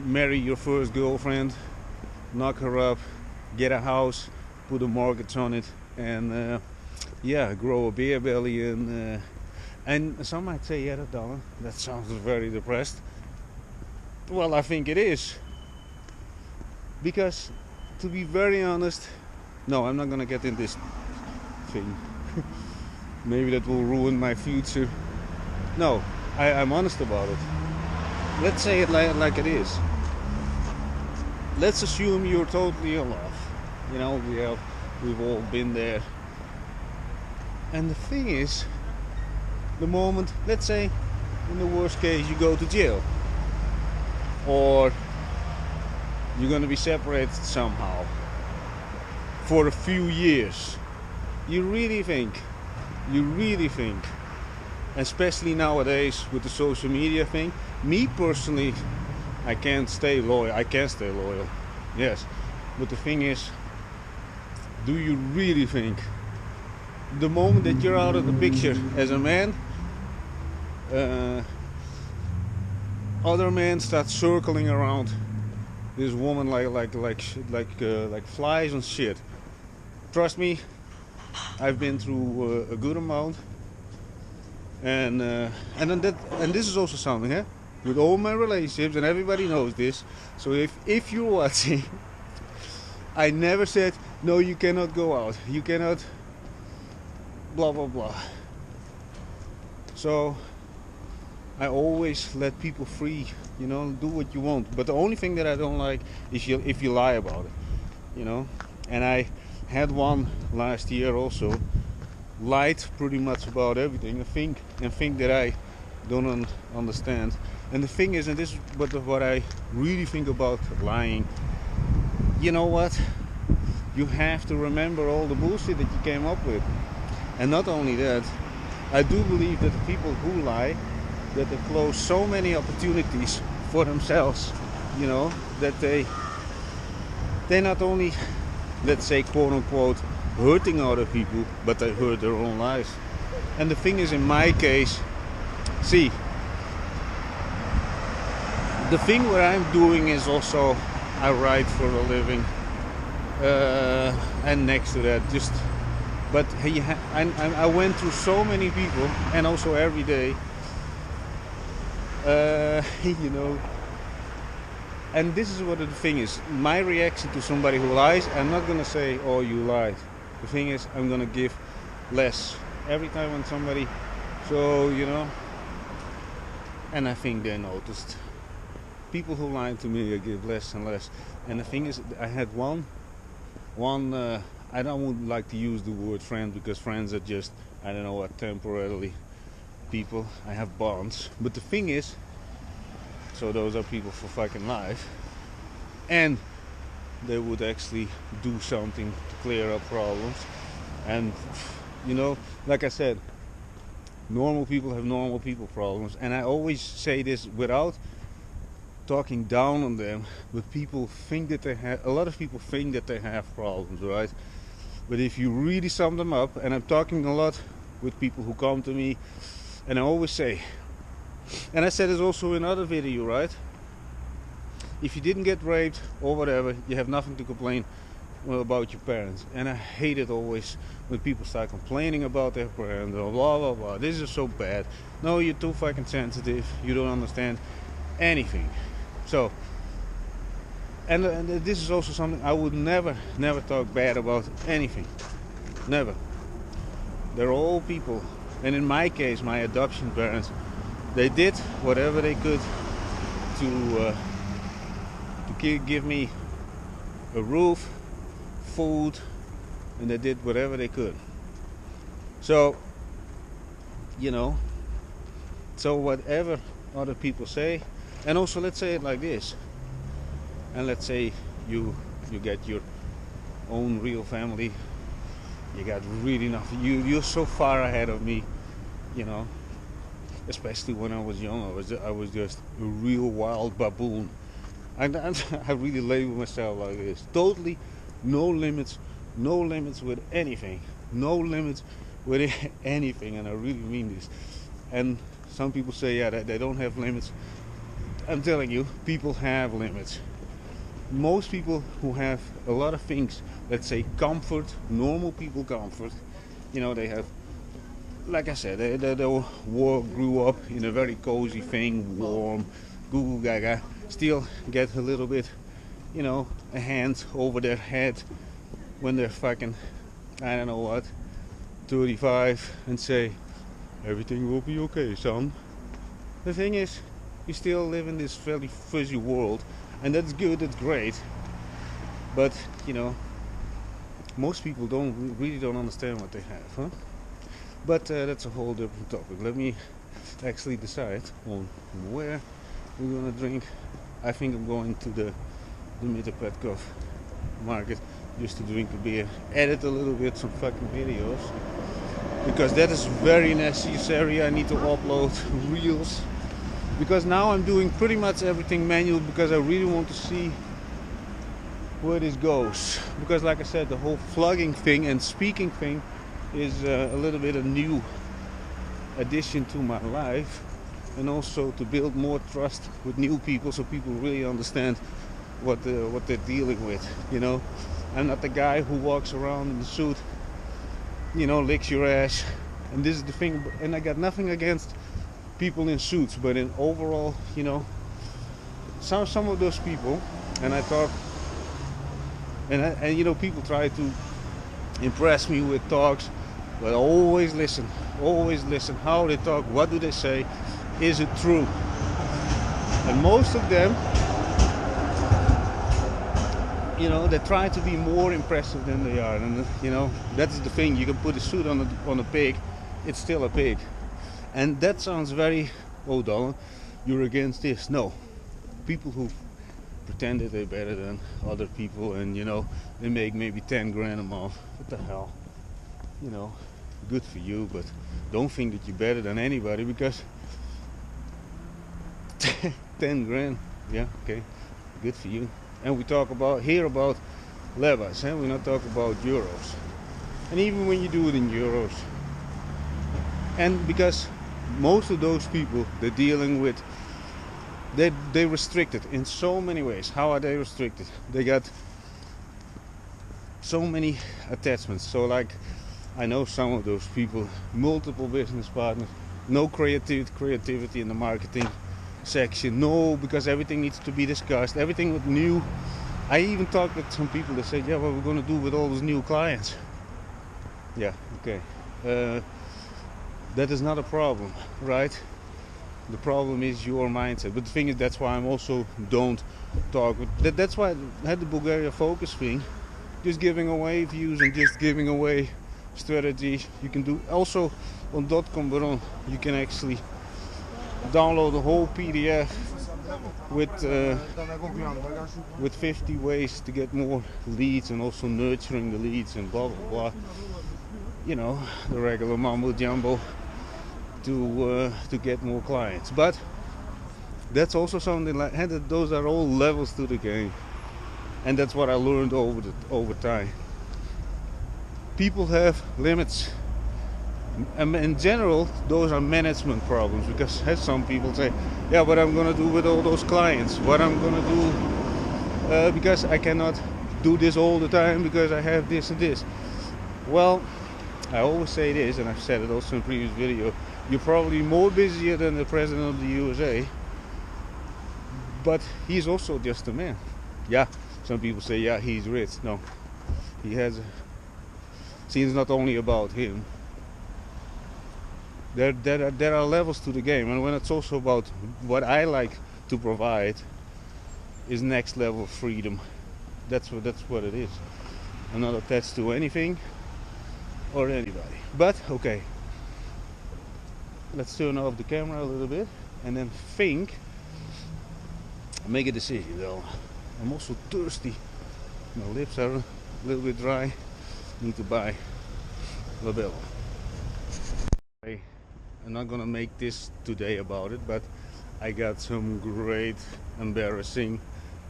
Marry your first girlfriend, knock her up, get a house, put a mortgage on it, and grow a beer belly, and some might say, yeah, that sounds very depressed. Well, I think it is, because to be very honest, no, I'm not gonna get in this thing. Maybe that will ruin my future. No, I'm honest about it. Let's say it like it is. Let's assume you're totally in love. We've all been there. And the thing is, the moment, let's say, in the worst case, you go to jail, or you're gonna be separated somehow for a few years. You really think, especially nowadays with the social media thing, me personally, I can't stay loyal. I can stay loyal, yes. But the thing is, do you really think the moment that you're out of the picture as a man, other men start circling around this woman like flies on shit? Trust me, I've been through a good amount, and this is also something, with all my relationships, and everybody knows this. So if you're watching, I never said no, you cannot go out, you cannot blah blah blah. So I always let people free, you know, do what you want. But the only thing that I don't like is if you lie about it, you know. And I had one last year also, lied pretty much about everything. I think that I don't understand. And the thing is, and this is what I really think about lying. You know what? You have to remember all the bullshit that you came up with. And not only that, I do believe that the people who lie, that they close so many opportunities for themselves, you know, that they not only, let's say, quote unquote, hurting other people, but they hurt their own lives. And the thing is, in my case, see, the thing what I'm doing is also I write for a living, and next to that, but I went through so many people, and also every day, you know. And this is what the thing is. My reaction to somebody who lies, I'm not gonna say, "Oh, you lied." The thing is, I'm gonna give less every time when somebody, so you know. And I think they noticed. People who lie to me, I give less and less. And the thing is, I had one. I don't like to use the word friend, because friends are just, I don't know what, temporarily people. I have bonds. But the thing is, so those are people for fucking life, and they would actually do something to clear up problems. And you know, like I said, normal people have normal people problems. And I always say this without talking down on them, but people think that they have, a lot of people think that they have problems, right? But if you really sum them up, and I'm talking a lot with people who come to me, and I always say, and I said this also in another video, right? If you didn't get raped or whatever, you have nothing to complain about your parents. And I hate it always when people start complaining about their parents, or blah blah blah. This is so bad. No, you're too fucking sensitive. You don't understand anything. So, and this is also something I would never talk bad about anything. Never. They're all people. And in my case, my adoption parents, they did whatever they could to give me a roof, food, and they did whatever they could. So, you know, so whatever other people say, and also let's say it like this, and let's say you get your own real family, you got really nothing, you're so far ahead of me, you know. Especially when I was young, I was just a real wild baboon. And I really label myself like this. Totally no limits with anything. No limits with anything, and I really mean this. And some people say, yeah, they don't have limits. I'm telling you, people have limits. Most people who have a lot of things, let's say comfort, normal people comfort, you know, they have, like I said, they grew up in a very cozy thing, warm, goo goo gaga, still get a little bit, you know, a hand over their head when they're fucking, I don't know what, 35, and say, everything will be okay, son. The thing is, you still live in this fairly fuzzy world, and that's good, that's great, but, you know, most people really don't understand what they have, huh? But that's a whole different topic. Let me actually decide on where we're gonna drink. I think I'm going to the Petkoff market just to drink a beer, edit a little bit some fucking videos, because that is very necessary. I need to upload reels, because now I'm doing pretty much everything manual, because I really want to see where this goes. Because like I said, the whole vlogging thing and speaking thing is a little bit a new addition to my life, and also to build more trust with new people, so people really understand what they're dealing with. You know, I'm not the guy who walks around in the suit, you know, licks your ass. And this is the thing, and I got nothing against people in suits, but in overall, you know, some of those people, and I talk, and you know, people try to impress me with talks But always listen, how they talk, what do they say, is it true? And most of them, you know, they try to be more impressive than they are. And you know, that's the thing, you can put a suit on a pig, it's still a pig. And that sounds very, oh Donald, you're against this. No, people who pretend that they're better than other people, and you know, they make maybe 10 grand a month, what the hell, you know, good for you, but don't think that you're better than anybody, because 10 grand, yeah, okay, good for you. And we talk about here about levas, and we're not talking about euros. And even when you do it in euros, and because most of those people, they're dealing with, they restricted in so many ways. How are they restricted? They got so many attachments. So like, I know some of those people, multiple business partners, no creativity in the marketing section, no, because everything needs to be discussed, everything with new. I even talked with some people that said, yeah, what we're going to do with all those new clients. Yeah, okay, that is not a problem, right? The problem is your mindset. But the thing is, that's why I'm also don't talk with that's why I had the Bulgaria focus thing, just giving away views and just giving away strategies. You can do also on Dotcombaron, you can actually download the whole PDF with 50 ways to get more leads, and also nurturing the leads and blah blah blah. You know, the regular mumbo jumbo to get more clients. But that's also something like, and those are all levels to the game, and that's what I learned over time. People have limits. In general, those are management problems, because some people say, yeah, what I'm gonna do with all those clients, what I'm gonna do, because I cannot do this all the time because I have this and this. Well, I always say this, and I've said it also in previous video, you're probably more busier than the president of the USA, but he's also just a man. Yeah, some people say, yeah, he's rich. No, he has, see, it's not only about him. There are levels to the game, and when it's also about what I like to provide is next level freedom. That's what it is. I'm not attached to anything or anybody. But okay, let's turn off the camera a little bit and then think, make a decision though. I'm also thirsty, my lips are a little bit dry, need to buy Labello. I'm not gonna make this today about it, but I got some great embarrassing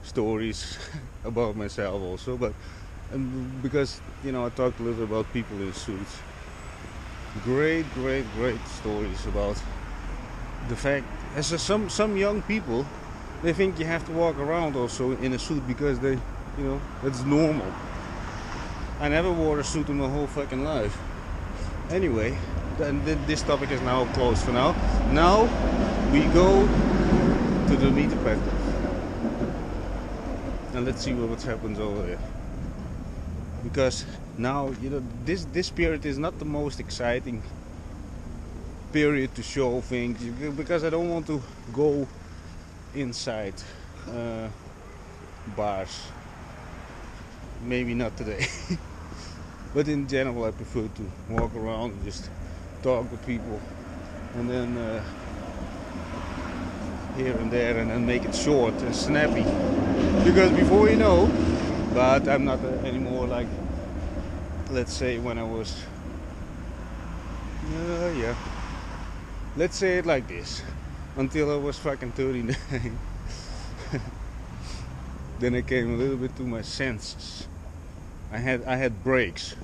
stories about myself also, but because, you know, I talked a little bit about people in suits. Great stories about the fact, as some young people, they think you have to walk around also in a suit because they, you know, that's normal. I never wore a suit in my whole fucking life. Anyway, this topic is now closed for now. Now we go to the meter practice, and let's see what happens over there. Because now, you know, this period is not the most exciting period to show things, because I don't want to go inside bars. Maybe not today. But in general, I prefer to walk around and just talk with people, and then here and there, and then make it short and snappy. Because before you know, but I'm not anymore like, let's say when I was, yeah, let's say it like this, until I was fucking 39. Then I came a little bit to my senses. I had breaks.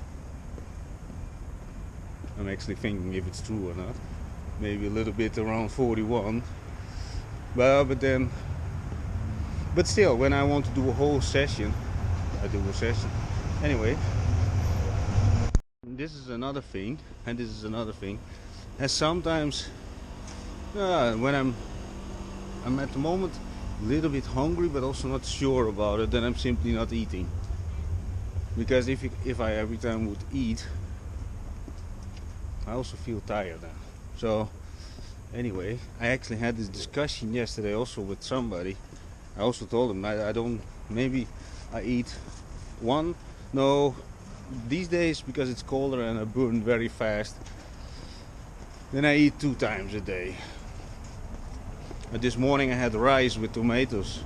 I'm actually thinking if it's true or not. Maybe a little bit around 41. But still, when I want to do a whole session, I do a session. Anyway, this is another thing, and this is another thing. And sometimes, when I'm at the moment a little bit hungry, but also not sure about it, then I'm simply not eating. Because if I every time would eat, I also feel tired now. So anyway, I actually had this discussion yesterday also with somebody. I also told him I don't, maybe I eat one, no, these days because it's colder and I burn very fast, then I eat 2 times a day. But this morning I had rice with tomatoes,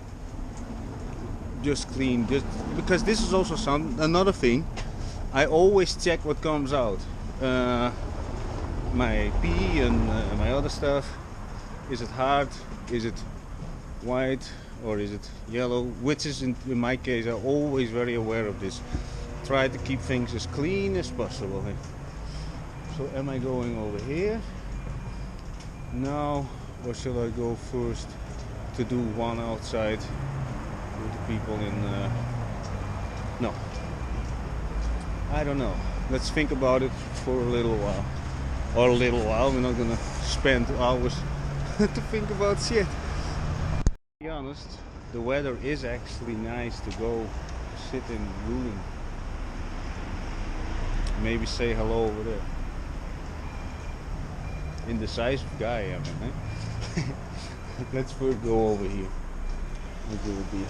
just clean, just because this is also another thing. I always check what comes out, my pee and my other stuff. Is it hard, is it white, or is it yellow? Which is in my case, I'm always very aware of this. Try to keep things as clean as possible. So am I going over here now, or shall I go first to do one outside with the people in no, I don't know. Let's think about it for a little while. Or a little while, we're not gonna spend hours to think about shit. To be honest, the weather is actually nice to go sit in Wuling. Maybe say hello over there. Indecisive guy, I mean, eh? Let's first go over here. What will it be?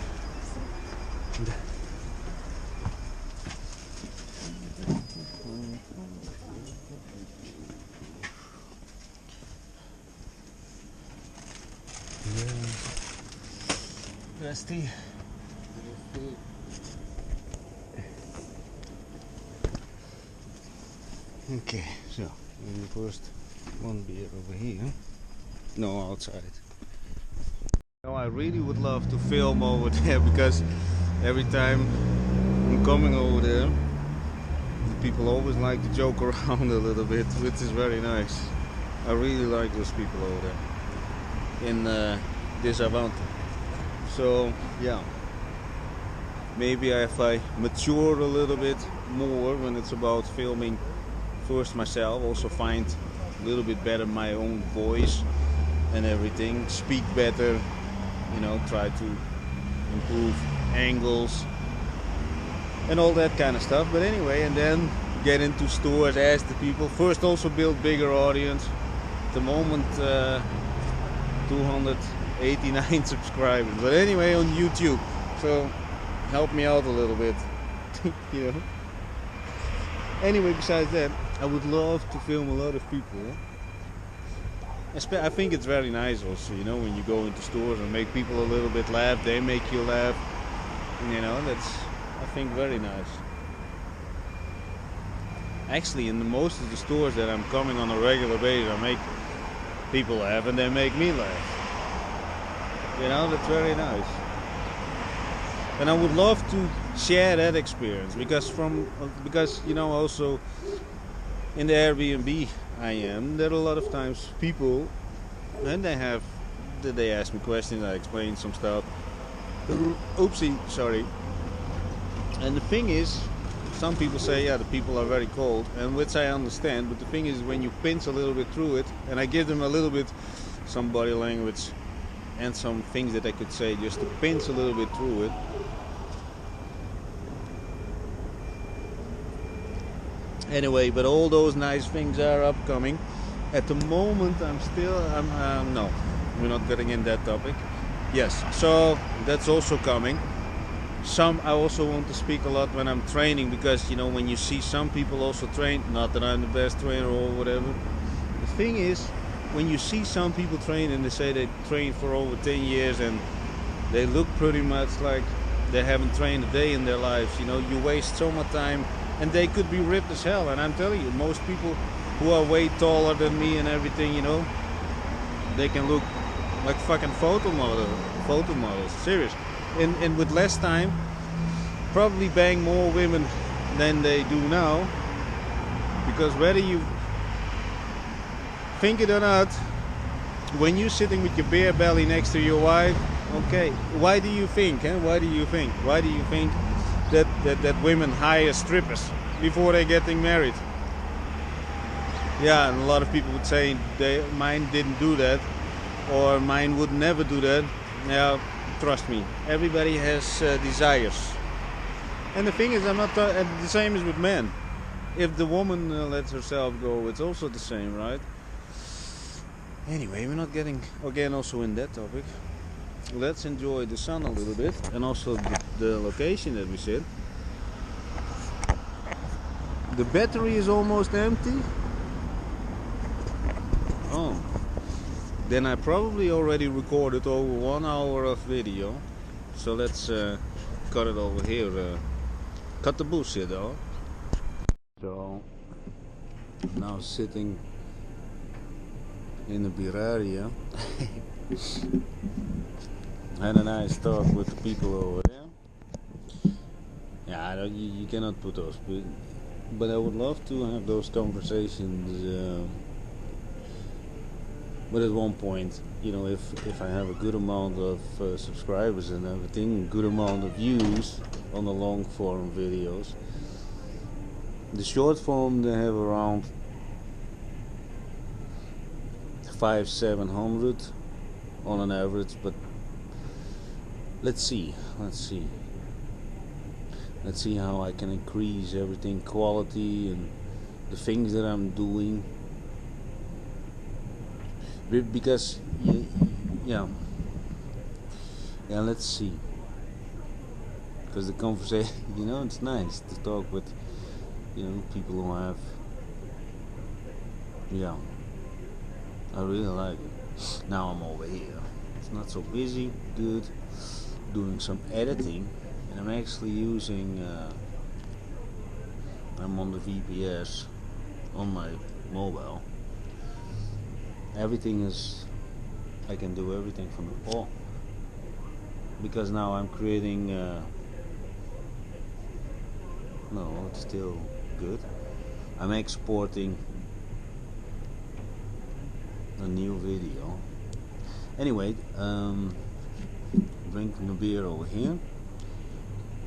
Rusty. Okay, so maybe first one beer over here. No, outside. No, I really would love to film over there because every time I'm coming over there, the people always like to joke around a little bit, which is very nice. I really like those people over there in this Avante. So yeah, maybe if I mature a little bit more when it's about filming first myself, also find a little bit better my own voice and everything, speak better, you know, try to improve angles and all that kind of stuff. But anyway, and then get into stores, ask the people, first also build bigger audience. At the moment 289 subscribers, but anyway, on YouTube, so help me out a little bit. You know, anyway, besides that, I would love to film a lot of people. I think it's very nice also, you know, when you go into stores and make people a little bit laugh, they make you laugh, you know, that's, I think, very nice. Actually, in most of the stores that I'm coming on a regular basis, I make people laugh and they make me laugh. You know, that's very nice. And I would love to share that experience because you know, also in the Airbnb there are a lot of times people, and they ask me questions, I explain some stuff. Oopsie, sorry. And the thing is, some people say, yeah, the people are very cold, and which I understand, but the thing is, when you pinch a little bit through it, and I give them a little bit some body language and some things that I could say just to pinch a little bit through it. Anyway, but all those nice things are upcoming. At the moment, no, we're not getting in that topic. Yes, so that's also coming. I also want to speak a lot when I'm training, because, you know, when you see some people also train, not that I'm the best trainer or whatever. The thing is, when you see some people train and they say they train for over 10 years and they look pretty much like they haven't trained a day in their lives, you know, you waste so much time, and they could be ripped as hell. And I'm telling you, most people who are way taller than me and everything, you know, they can look like fucking photo models, serious. And with less time, probably bang more women than they do now, because whether you think it or not, when you're sitting with your bare belly next to your wife, okay, why do you think that women hire strippers before they're getting married? Yeah, and a lot of people would say mine didn't do that, or mine would never do that. Now, trust me, everybody has desires. And the thing is, I'm not the same as with men. if the woman lets herself go, it's also the same, right? Anyway, we're not getting again also in that topic. Let's enjoy the sun a little bit, and also the location that we sit. The battery is almost empty. Oh, then I probably already recorded over 1 hour of video. So let's cut it over here. Cut the bullshit though. So now sitting in the beer area. Had a nice talk with the people over there. Yeah, you cannot put those, but I would love to have those conversations. But at one point, you know, if I have a good amount of subscribers and everything, good amount of views on the long form videos, the short form they have around 500-700 on an average. But let's see how I can increase everything, quality and the things that I'm doing. Because yeah, let's see, because the conversation, you know, it's nice to talk with, you know, people who have, yeah, I really like it. Now I'm over here, it's not so busy, good, doing some editing, and I'm actually using I'm on the VPS on my mobile. Everything is, I can do everything from the because now I'm creating no, it's still good. I'm exporting a new video. Anyway, drinking a beer over here.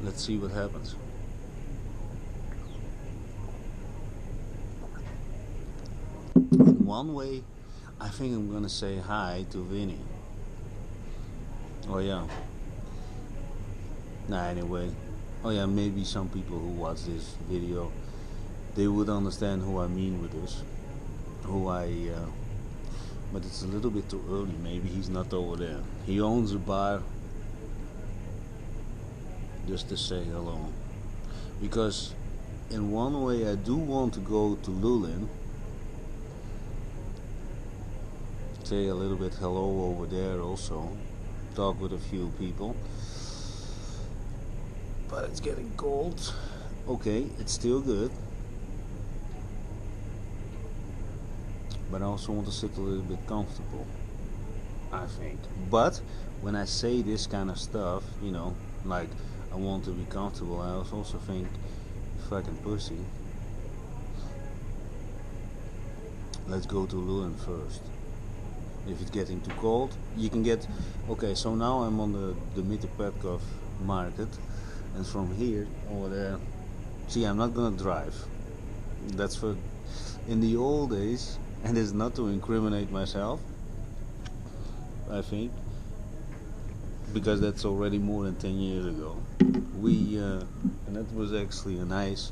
Let's see what happens. In one way, I think I'm gonna say hi to Vinny. Oh yeah. Nah, anyway. Oh yeah, maybe some people who watch this video, they would understand who I mean with this. But it's a little bit too early. Maybe he's not over there. He owns a bar. Just to say hello. Because in one way I do want to go to Lulin. Say a little bit hello over there also, talk with a few people, but it's getting cold. Okay, it's still good, but I also want to sit a little bit comfortable, I think. But when I say this kind of stuff, you know, like I want to be comfortable, I also think fucking pussy. Let's go to Lulin first. If it's getting too cold, you can get. Okay, so now I'm on the Mitterpetkov market, and from here over there. See, I'm not gonna drive. That's for in the old days, and it's not to incriminate myself. I think because that's already more than 10 years ago. We and that was actually a nice.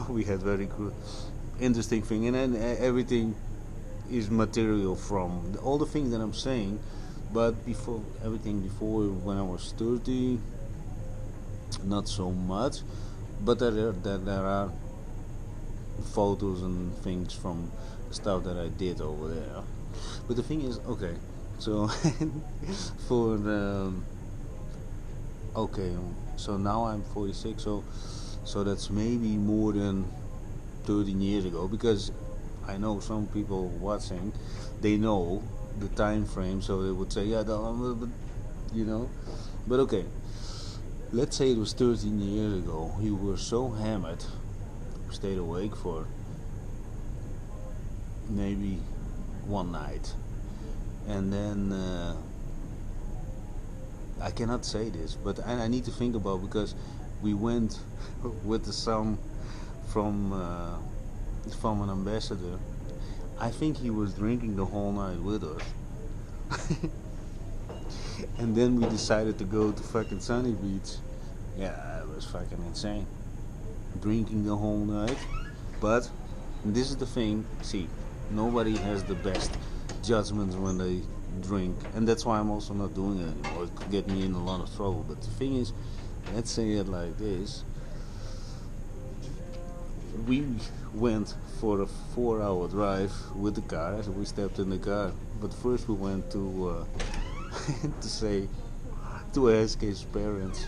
We had very good, interesting thing, and then everything is material from all the things that I'm saying. But before when I was 30, not so much, but there are photos and things from stuff that I did over there. But the thing is, okay, so for the okay, so now I'm 46, so that's maybe more than 13 years ago, because I know some people watching, they know the time frame, so they would say, yeah, you know. But okay, let's say it was 13 years ago. You were so hammered, stayed awake for maybe one night, and then I cannot say this, but I need to think about, because we went with the son from an ambassador. I think he was drinking the whole night with us. And then we decided to go to fucking Sunny Beach. Yeah, it was fucking insane. Drinking the whole night. But this is the thing. See, nobody has the best judgments when they drink, and that's why I'm also not doing it anymore. It could get me in a lot of trouble. But the thing is, let's say it like this: we went for a 4-hour drive with the car. So we stepped in the car, but first we went to to ask his parents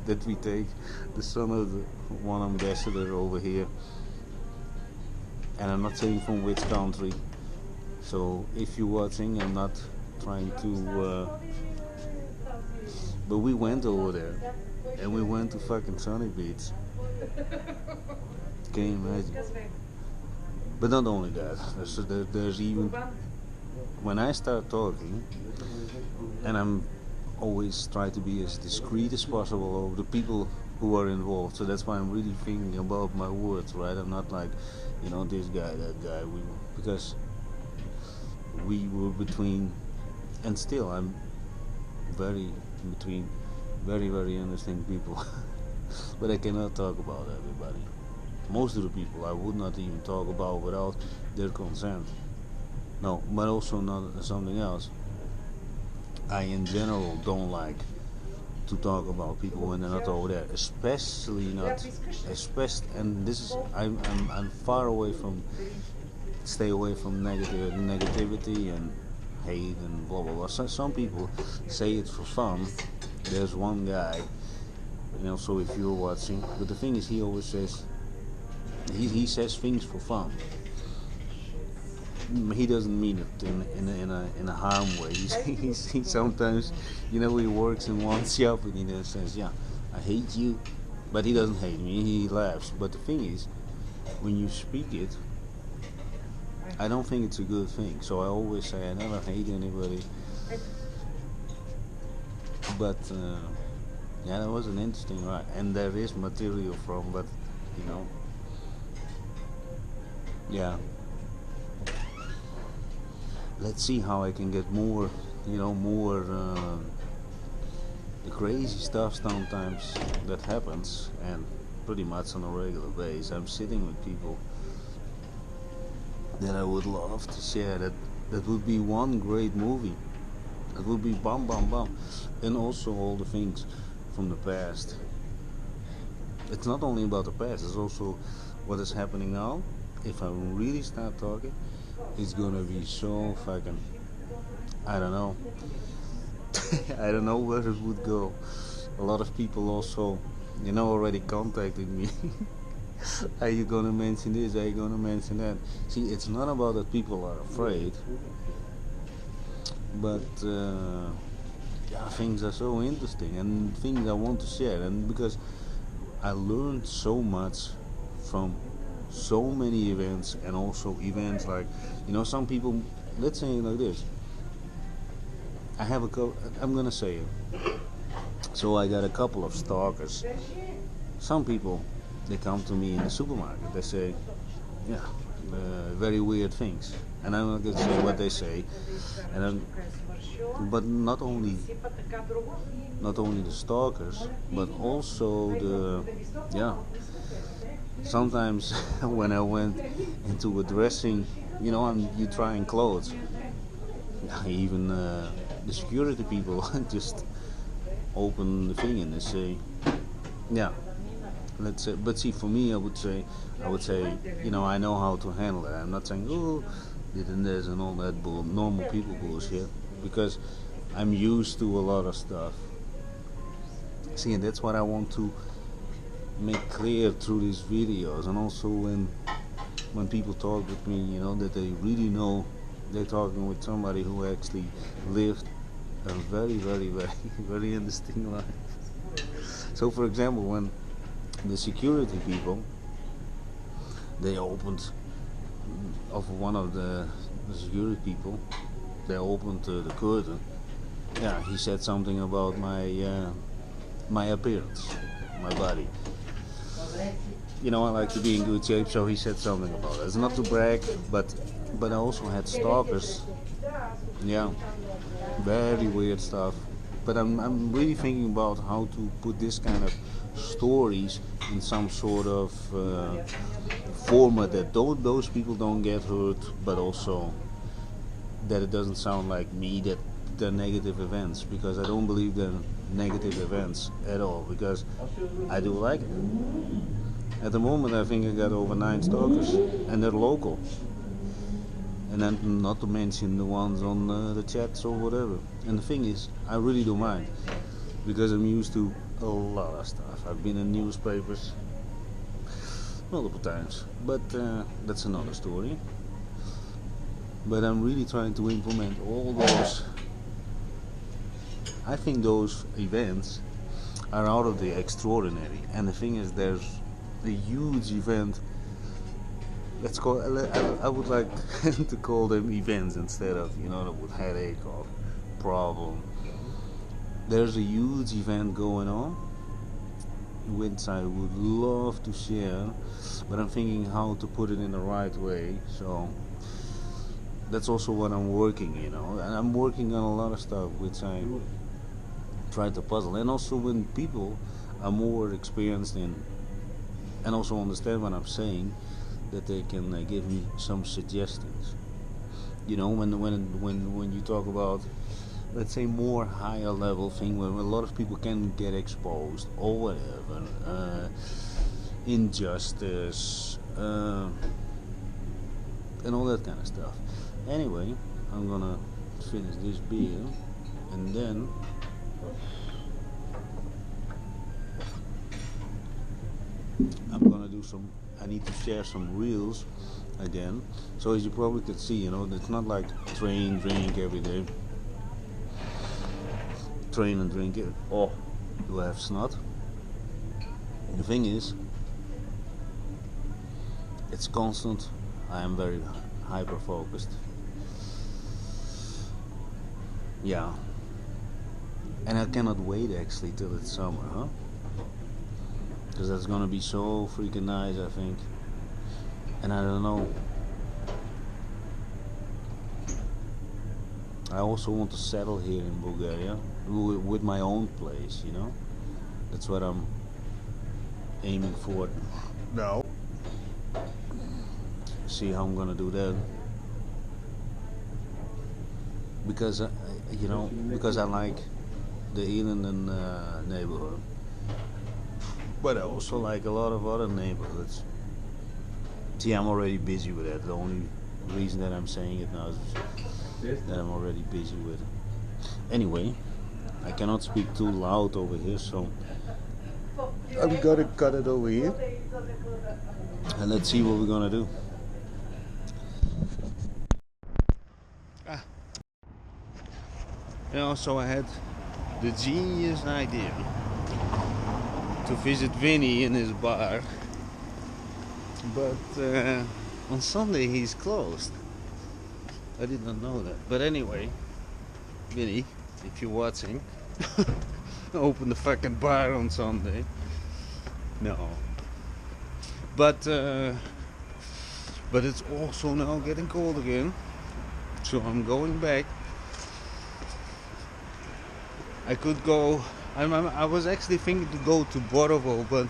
that we take the son of the one ambassador over here, and I'm not saying from which country. So if you're watching, I'm not trying to. But we went over there, and we went to fucking Sunny Beach. Can you imagine? But not only that, there's even when I start talking, and I'm always try to be as discreet as possible over the people who are involved. So that's why I'm really thinking about my words, right? I'm not like, this guy, that guy. Because we were between, and still I'm very between very, very understanding people. But I cannot talk about everybody. Most of the people I would not even talk about without their consent. No, but also not something else. I in general don't like to talk about people when they're not over there, especially, and this is I'm far away from, stay away from negativity and hate and blah blah blah. Some people say it for fun. There's one guy, so if you're watching, but the thing is, he always says he says things for fun. He doesn't mean it in a harm way. He sometimes, he works in one shop and he just says, "Yeah, I hate you," but he doesn't hate me. He laughs. But the thing is, when you speak it, I don't think it's a good thing. So I always say I never hate anybody. But that was an interesting ride, and there is material from, but yeah. Let's see how I can get more, the crazy stuff sometimes that happens, and pretty much on a regular basis. I'm sitting with people that I would love to share. That would be one great movie. That would be bam bam bam, and also all the things from the past. It's not only about the past; it's also what is happening now. If I really start talking, it's gonna be so fucking, I don't know. I don't know where it would go. A lot of people also, already contacted me. Are you gonna mention this? Are you gonna mention that? See, it's not about that people are afraid, but things are so interesting and things I want to share, and because I learned so much from so many events, and also events like, some people, let's say it like this. I have I'm gonna say it. So I got a couple of stalkers. Some people, they come to me in the supermarket. They say, very weird things, and I'm not gonna say what they say. But not only the stalkers, but also sometimes when I went into a dressing, you trying clothes. Even the security people just open the thing and they say, let's say. But see, for me, I would say, I know how to handle it. I'm not saying, did and this and all that normal people bullshit, because I'm used to a lot of stuff. See, and that's what I want to make clear through these videos, and also when people talk with me, that they really know they're talking with somebody who actually lived a very, very, very, very interesting life. So, for example, when the security people, they opened, of one of the security people, they opened the curtain. Yeah, he said something about my appearance, my body. I like to be in good shape, so he said something about it. It's not to brag, but I also had stalkers. Yeah, very weird stuff. but I'm really thinking about how to put this kind of stories in some sort of format that those people don't get hurt, but also that it doesn't sound like me that they're negative events, because I don't believe they're negative events at all, because I do like it. At the moment I think I got over 9 stalkers, and they're local, and then not to mention the ones on the chats or whatever. And the thing is, I really don't mind, because I'm used to a lot of stuff. I've been in newspapers multiple times, but that's another story. But I'm really trying to implement all those. I think those events are out of the extraordinary, and the thing is, there's a huge event. Let's call. I would like to call them events instead of, you know, with headache or problem. There's a huge event going on, which I would love to share, but I'm thinking how to put it in the right way. So that's also what I'm working, you know, and I'm working on a lot of stuff which I try to puzzle. And also when people are more experienced in and also understand what I'm saying, that they can give me some suggestions. You know, when you talk about, let's say, more higher level thing where a lot of people can get exposed or whatever, injustice, and all that kind of stuff. Anyway, I'm gonna finish this beer, and then I'm gonna do some. I need to share some reels again. So as you probably could see, you know, it's not like train, drink every day. Train and drink it. Oh, you have snot. The thing is, it's constant. I am very hyper focused. Yeah. And I cannot wait actually till it's summer, huh? Because that's gonna be so freaking nice, I think. And I don't know. I also want to settle here in Bulgaria with my own place, you know. That's what I'm aiming for now. See how I'm gonna do that. Because you know, because I like the Elenden neighborhood, but I also like a lot of other neighborhoods. See, I'm already busy with that. The only reason that I'm saying it now is that I'm already busy with it. Anyway, I cannot speak too loud over here, so I'm gonna cut it over here, and let's see what we're gonna do. You know, so I had the genius idea to visit Vinny in his bar, but on Sunday he's closed. I did not know that. But anyway, Vinny, if you're watching, open the fucking bar on Sunday. No. But it's also now getting cold again, so I'm going back. I could go. I was actually thinking to go to Borovo, but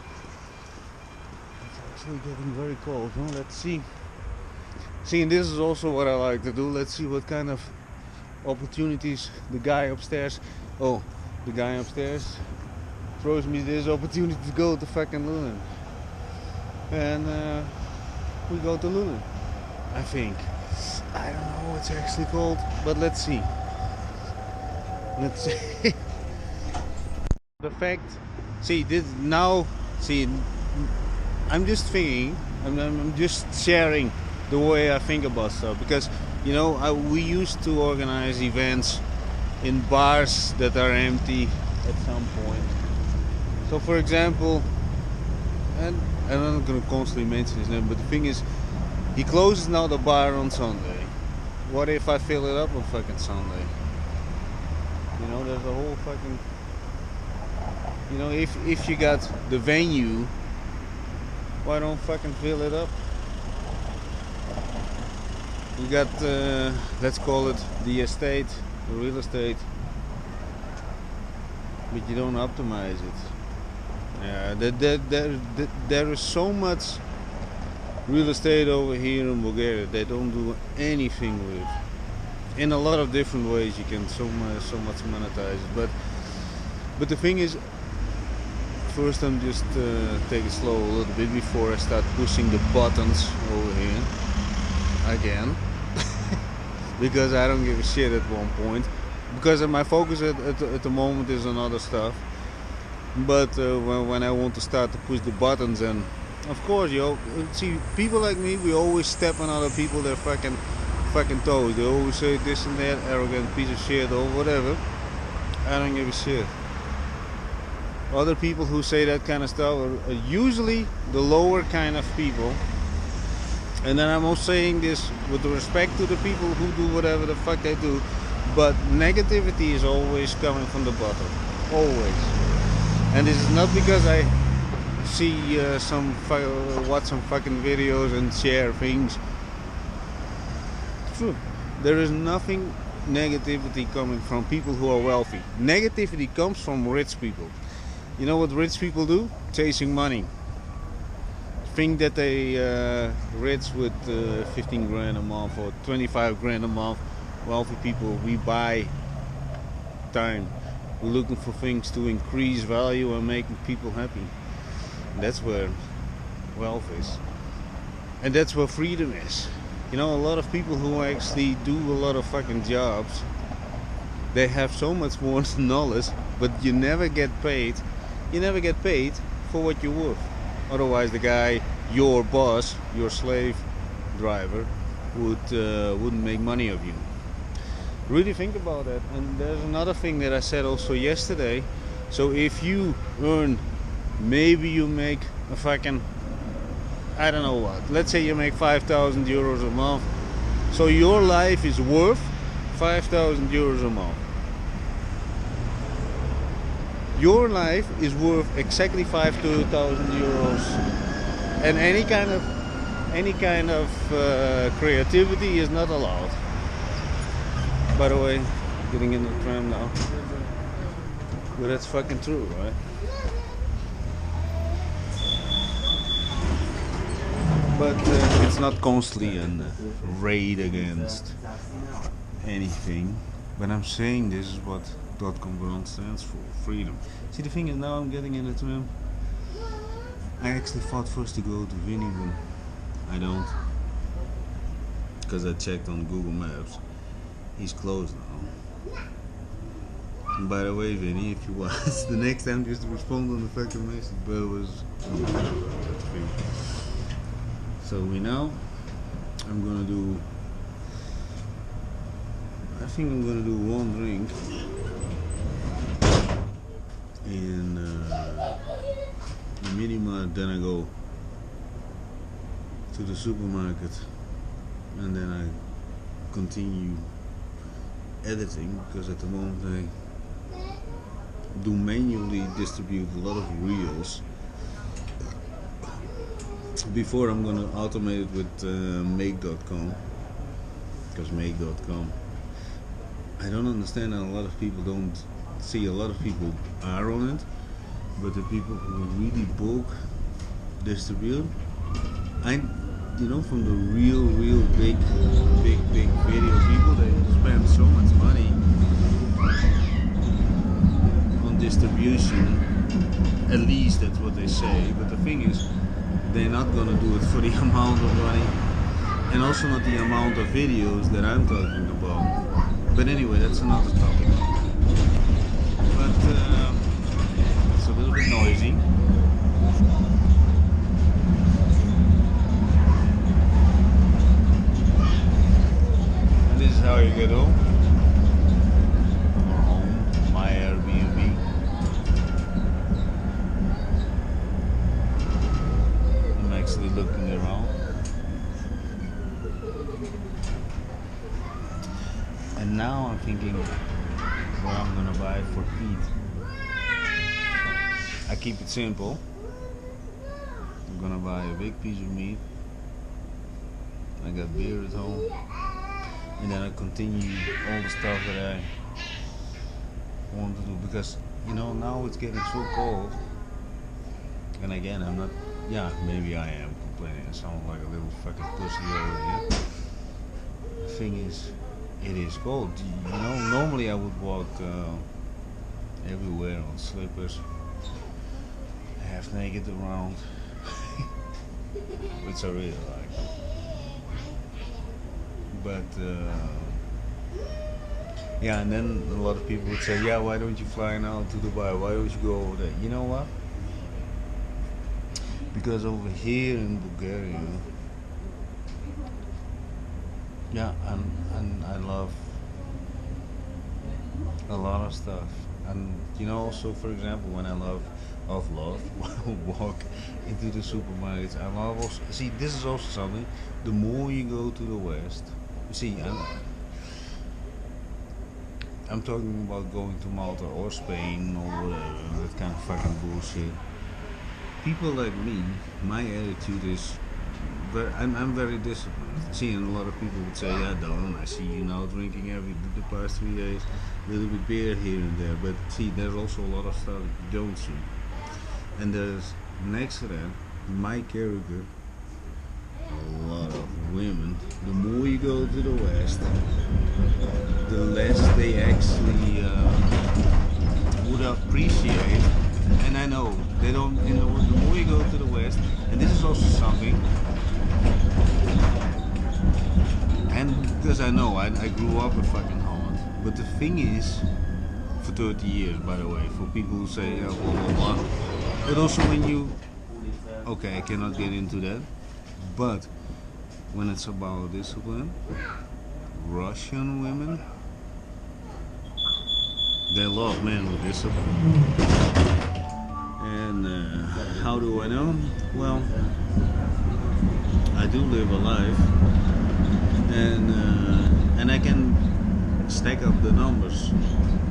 it's actually getting very cold. Huh? Let's see. See, and this is also what I like to do. Let's see what kind of opportunities the guy upstairs. Oh, the guy upstairs throws me this opportunity to go to fucking Lunin, and we go to Lunin. I think. I don't know what it's actually called, but let's see. Let's see. The fact, see, this now, see, I'm just thinking, I'm just sharing the way I think about stuff, because, you know, we used to organize events in bars that are empty at some point. So, for example, and I'm not going to constantly mention his name, but the thing is, he closes now the bar on Sunday. What if I fill it up on fucking Sunday? You know, there's a whole fucking, you know, if you got the venue, why don't fucking fill it up? You got, let's call it the estate, the real estate. but you don't optimize it. Yeah, there is so much real estate over here in Bulgaria. They don't do anything with. In a lot of different ways, you can so much monetize it. But the thing is, first I'm just take it slow a little bit before I start pushing the buttons over here again. Because I don't give a shit at one point, because my focus at the moment is on other stuff. But when I want to start to push the buttons, and of course, see, people like me, we always step on other people, their fucking toes. They always say this and that, arrogant piece of shit or whatever. I don't give a shit. Other people who say that kind of stuff are usually the lower kind of people. And then I'm also saying this with respect to the people who do whatever the fuck they do, but negativity is always coming from the bottom, always. And this is not because I see watch some fucking videos and share things. True, there is nothing negativity coming from people who are wealthy. Negativity comes from rich people. You know what rich people do? Chasing money. Think that they rich with 15 grand a month or 25 grand a month. Wealthy people, we buy time. We're looking for things to increase value and making people happy. That's where wealth is. And that's where freedom is. You know, a lot of people who actually do a lot of fucking jobs, they have so much more knowledge, but you never get paid. You never get paid for what you're worth. Otherwise, the guy, your boss, your slave driver, wouldn't make money of you. Really think about that. And there's another thing that I said also yesterday. So if you earn, maybe you make a fucking, I don't know what, let's say you make 5,000 euros a month. So your life is worth 5,000 euros a month. Your life is worth exactly 5,000 euros, and any kind of creativity is not allowed. By the way, getting in the tram now, but that's fucking true, right? But it's not constantly a raid against anything. But I'm saying this is what Dotcombaron stands for, freedom. See, the thing is, now I'm getting in the tram. I actually thought first to go to Vinny, but I don't, because I checked on Google Maps. He's closed now. And by the way, Vinny, if you want, the next time just respond on the fucking message, but it was so we know I'm gonna do, I think I'm gonna do one drink in the mini mart, then I go to the supermarket, and then I continue editing, because at the moment I do manually distribute a lot of reels. Before I'm gonna automate it with make.com, because make.com, I don't understand how a lot of people don't see. A lot of people are on it, but the people who really bulk distribute, from the real big video people, they spend so much money on distribution. At least that's what they say. But the thing is, they're not gonna do it for the amount of money, and also not the amount of videos that I'm talking about. But anyway, that's another topic. But it's a little bit noisy. And this is how you get home. Or home, my Airbnb. I'm actually looking around. And now I'm thinking what I'm gonna buy for Pete. I keep it simple. I'm gonna buy a big piece of meat. I got beer at home, and then I continue all the stuff want to do, because you know now it's getting so cold. And again, I'm not. Yeah, maybe I am complaining. I sound like a little fucking pussy over here. The thing is, it is cold. You know, normally I would walk everywhere on slippers, half naked around, which I really like. But yeah, and then a lot of people would say, yeah, why don't you fly now to Dubai? Why don't you go over there? You know what? Because over here in Bulgaria, yeah, and I love a lot of stuff. And you know, also for example, when I love walk into the supermarkets, I love also, see, this is also something. The more you go to the west, you see, I'm talking about going to Malta or Spain or whatever, that kind of fucking bullshit. People like me, my attitude is, I'm very disciplined. See, and a lot of people would say, yeah, Don, I see you now drinking the past 3 days, a little bit beer here and there. But see, there's also a lot of stuff that you don't see. And there's, next to that, my character, a lot of women. The more you go to the west, the less they actually would appreciate. And I know they don't. You know, the more you go to the west, and this is also something. And because I know I grew up in fucking Holland, but the thing is, for 30 years, by the way, for people who say blah blah blah. But also when you, okay, I cannot get into that. But when it's about discipline, Russian women, they love men with discipline. And how do I know? Well, I do live a life, and I can stack up the numbers,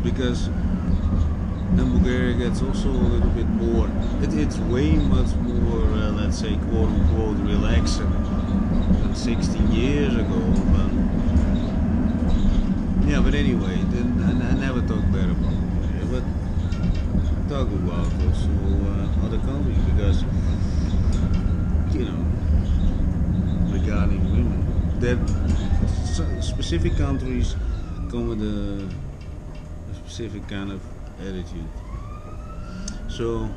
because in Bulgaria gets also a little bit more. It's way much more, let's say, quote unquote, relaxing than 60 years ago. But yeah, but anyway, I never talk bad about Bulgaria, but talk about also other countries, because you know, regarding women, that specific countries come with a specific kind of attitude. So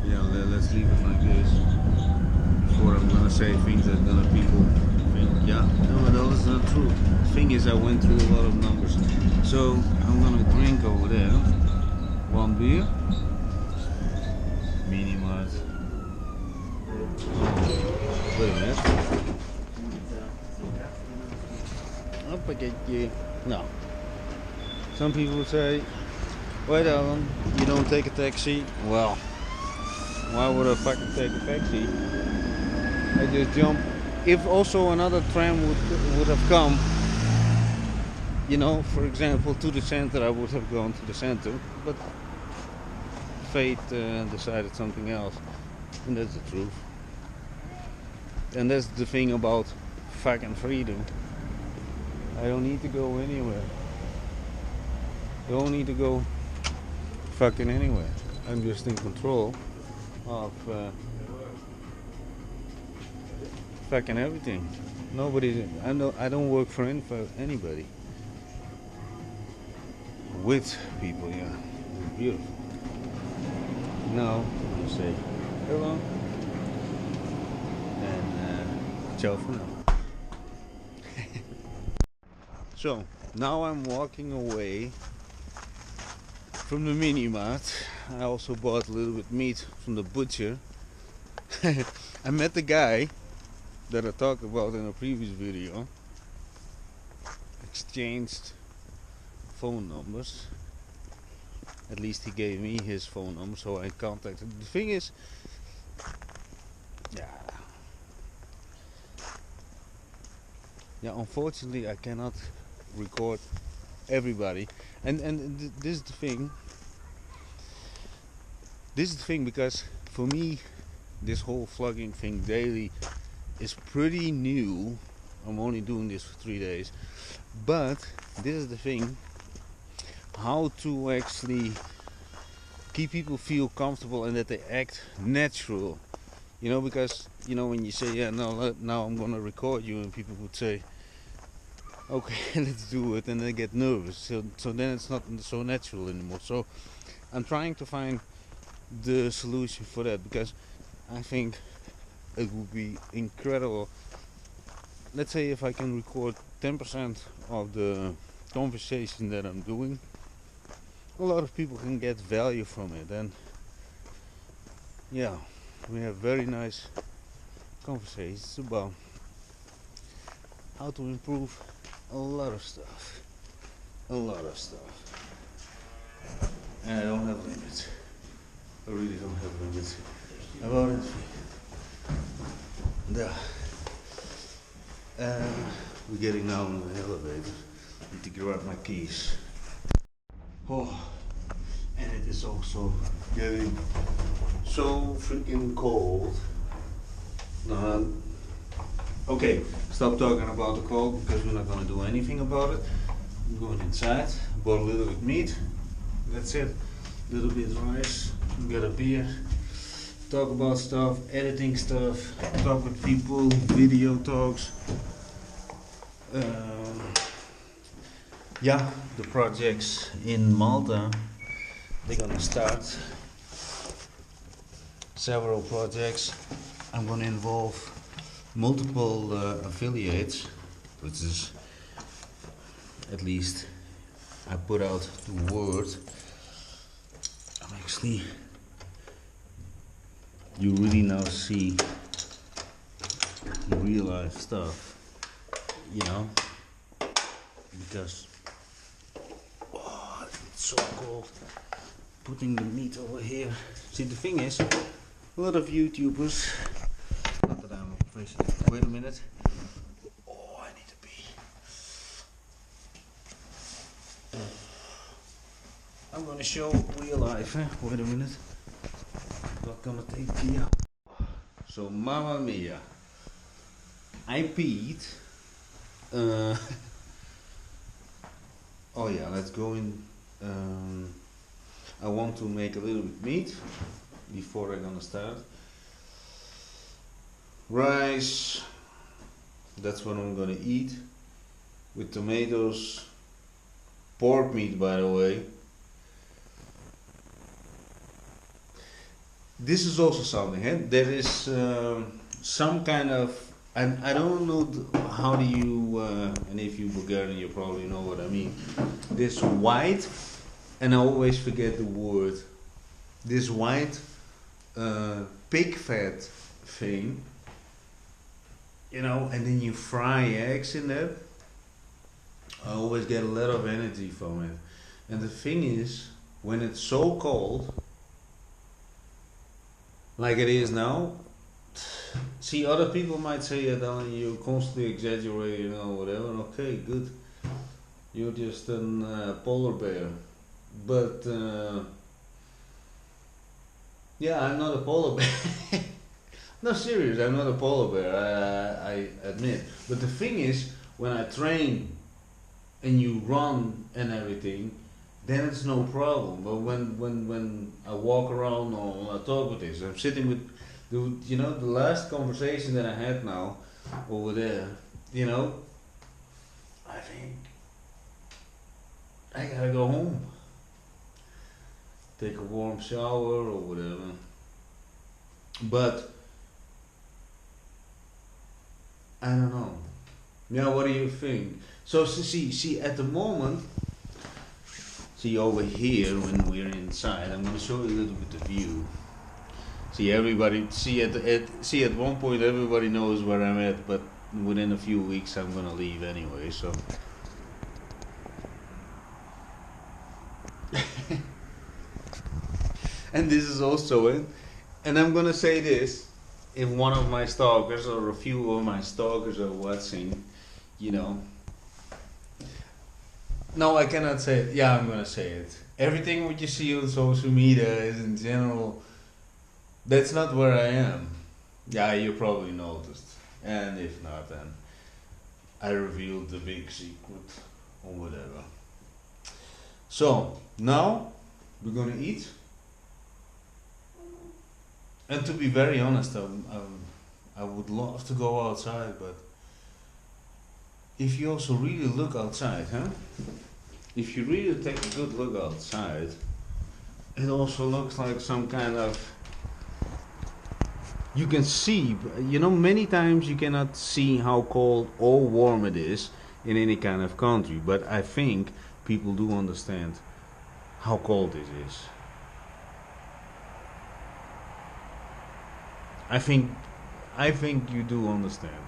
yeah, let's leave it like this. Before I'm gonna say things that gonna people think, yeah, no, that's not true. The thing is, I went through a lot of numbers, so I'm gonna drink over there. One beer, mini mart. Wait a minute. Hoppakee. No. Some people say, wait, Alan, you don't take a taxi. Well, why would I fucking take a taxi? I just jump. If also another tram would have come, you know, for example, to the center, I would have gone to the center. But fate decided something else, and that's the truth. And that's the thing about fucking freedom. I don't need to go anywhere. I don't need to go fucking anywhere. I'm just in control of fucking everything. Nobody. I don't work for anybody. With people, yeah, it's beautiful. Now you say hello and ciao for now. So now I'm walking away from the mini mart. I also bought a little bit meat from the butcher. I met the guy that I talked about in a previous video. Exchanged phone numbers. At least he gave me his phone number, so I contacted. The thing is, yeah, unfortunately I cannot record everybody, and this is the thing. This is the thing, because for me, this whole vlogging thing daily is pretty new. I'm only doing this for 3 days, but this is the thing. how to actually keep people feel comfortable and that they act natural. You know, because you know when you say, yeah, no, now I'm gonna record you, and people would say, okay, let's do it, and they get nervous. So then it's not so natural anymore. So I'm trying to find the solution for that, because I think it would be incredible. Let's say if I can record 10% of the conversation that I'm doing, a lot of people can get value from it, and yeah, we have very nice conversations about how to improve a lot of stuff. A lot of stuff. And I don't have limits. I really don't have limits about it. Yeah. We're getting now on the elevator. Need to grab my keys. Oh, and it is also getting so freaking cold. Okay, stop talking about the cold because we're not gonna do anything about it. I'm going inside, bought a little bit meat. That's it. A little bit rice, get a beer, talk about stuff, editing stuff, talk with people, video talks. Yeah, the projects in Malta, they're gonna start several projects. I'm gonna involve multiple affiliates, which is at least I put out the word. I'm actually, you really now see real life stuff, you know, because oh, it's so cold. Putting the meat over here. See, the thing is, a lot of YouTubers, not that I'm a professional, wait a minute. Oh, I need to pee. I'm gonna show real life, wait a minute. Not gonna take pee out. So, mamma mia. I peed. Oh yeah, let's go in. I want to make a little bit meat before I'm gonna start. Rice, that's what I'm gonna eat with tomatoes. Pork meat, by the way. This is also something, there is some kind of, I don't know how do you, and if you Bulgarian you probably know what I mean. This white, and I always forget the word, this white pig fat thing, you know, and then you fry eggs in that. I always get a lot of energy from it. And the thing is, when it's so cold, like it is now, see, other people might say, yeah, Alan, you constantly exaggerate, you know, whatever. Okay, good. You're just a polar bear. But, yeah, I'm not a polar bear. No, serious, I'm not a polar bear, I admit. But the thing is, when I train and you run and everything, then it's no problem. But when I walk around or I talk with this, I'm sitting with, you know, the last conversation that I had now over there, you know, I think I gotta go home, take a warm shower or whatever. But I don't know. Yeah, what do you think? So see, at the moment, see over here when we're inside, I'm gonna show you a little bit the view. See everybody, see at one point everybody knows where I'm at, but within a few weeks I'm gonna leave anyway. So. And this is also it. And I'm gonna say this: if one of my stalkers or a few of my stalkers are watching, you know. No, I cannot say it. Yeah, I'm gonna say it. Everything what you see on social media is in general. That's not where I am. Yeah, you probably noticed. And if not, then I revealed the big secret or whatever. So now we're gonna eat. And to be very honest, I would love to go outside, but if you also really look outside, huh? If you really take a good look outside, it also looks like some kind of. You can see, you know, many times you cannot see how cold or warm it is in any kind of country, but I think people do understand how cold it is. I think you do understand.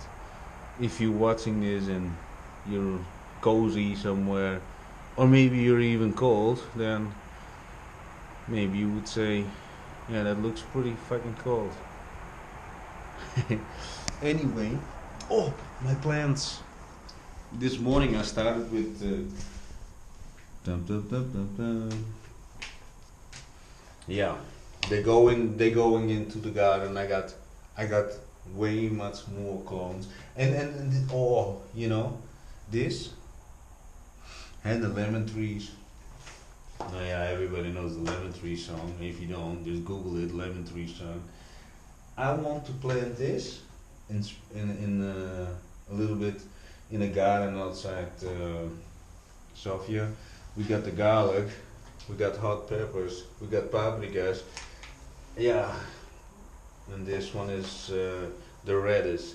If you're watching this and you're cozy somewhere, or maybe you're even cold, then maybe you would say, yeah, that looks pretty fucking cold. Anyway, oh, my plants. This morning I started with dum, dum, dum, dum, dum. Yeah, they going into the garden. I got way much more clones, and oh, you know, this and the lemon trees. Oh yeah, everybody knows the lemon tree song. If you don't, just Google it, lemon tree song. I want to plant this in a little bit in a garden outside Sofia. We got the garlic, we got hot peppers, we got paprikas. Yeah, and this one is the radish,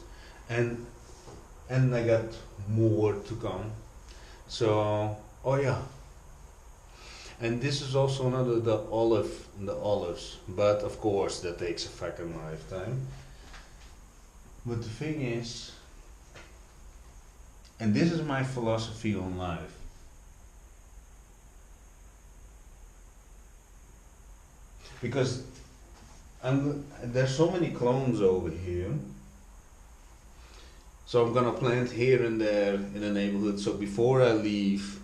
and I got more to come. So oh yeah, and this is also another the olives, but of course that takes a fucking lifetime. But the thing is, and this is my philosophy on life. Because there's so many clones over here. So I'm gonna plant here and there in the neighborhood. So before I leave,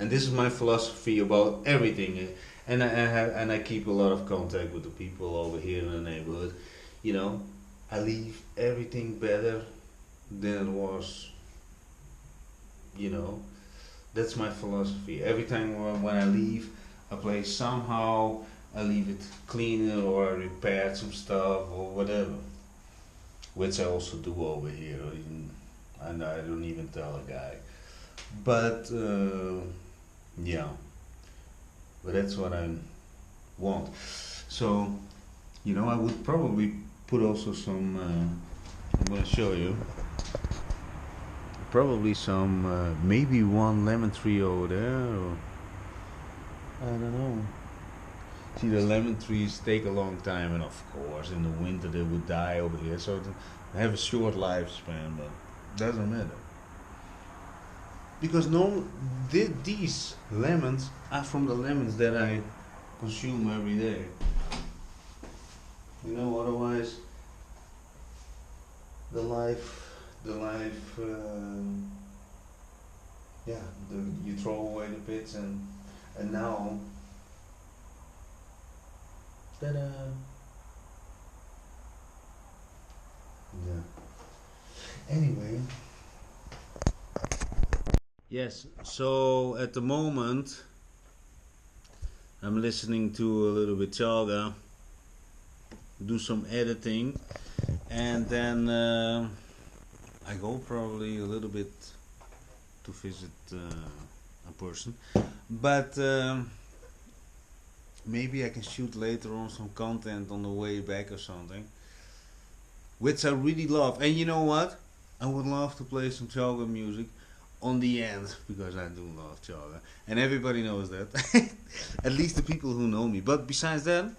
and this is my philosophy about everything, and I keep a lot of contact with the people over here in the neighborhood. You know, I leave everything better than it was. You know, that's my philosophy. Every time when I leave a place, somehow I leave it cleaner or I repair some stuff or whatever. Which I also do over here, and I don't even tell a guy. But yeah, but that's what I want. So, you know, I would probably put also some. I'm gonna show you. Probably some, maybe one lemon tree over there, or I don't know. See, the lemon trees take a long time, and of course, in the winter they would die over here. So they have a short lifespan, but doesn't matter. Because no, these lemons are from the lemons that I consume every day. You know, otherwise, the life, yeah, you throw away the pits, and now. Ta-da. Yeah. Anyway. Yes, so at the moment I'm listening to a little bit Chaga, do some editing, and then I go probably a little bit to visit a person, but maybe I can shoot later on some content on the way back or something, which I really love. And you know what? I would love to play some Chaga music on the end, because I do love Chaga, and everybody knows that. At least the people who know me. But besides that,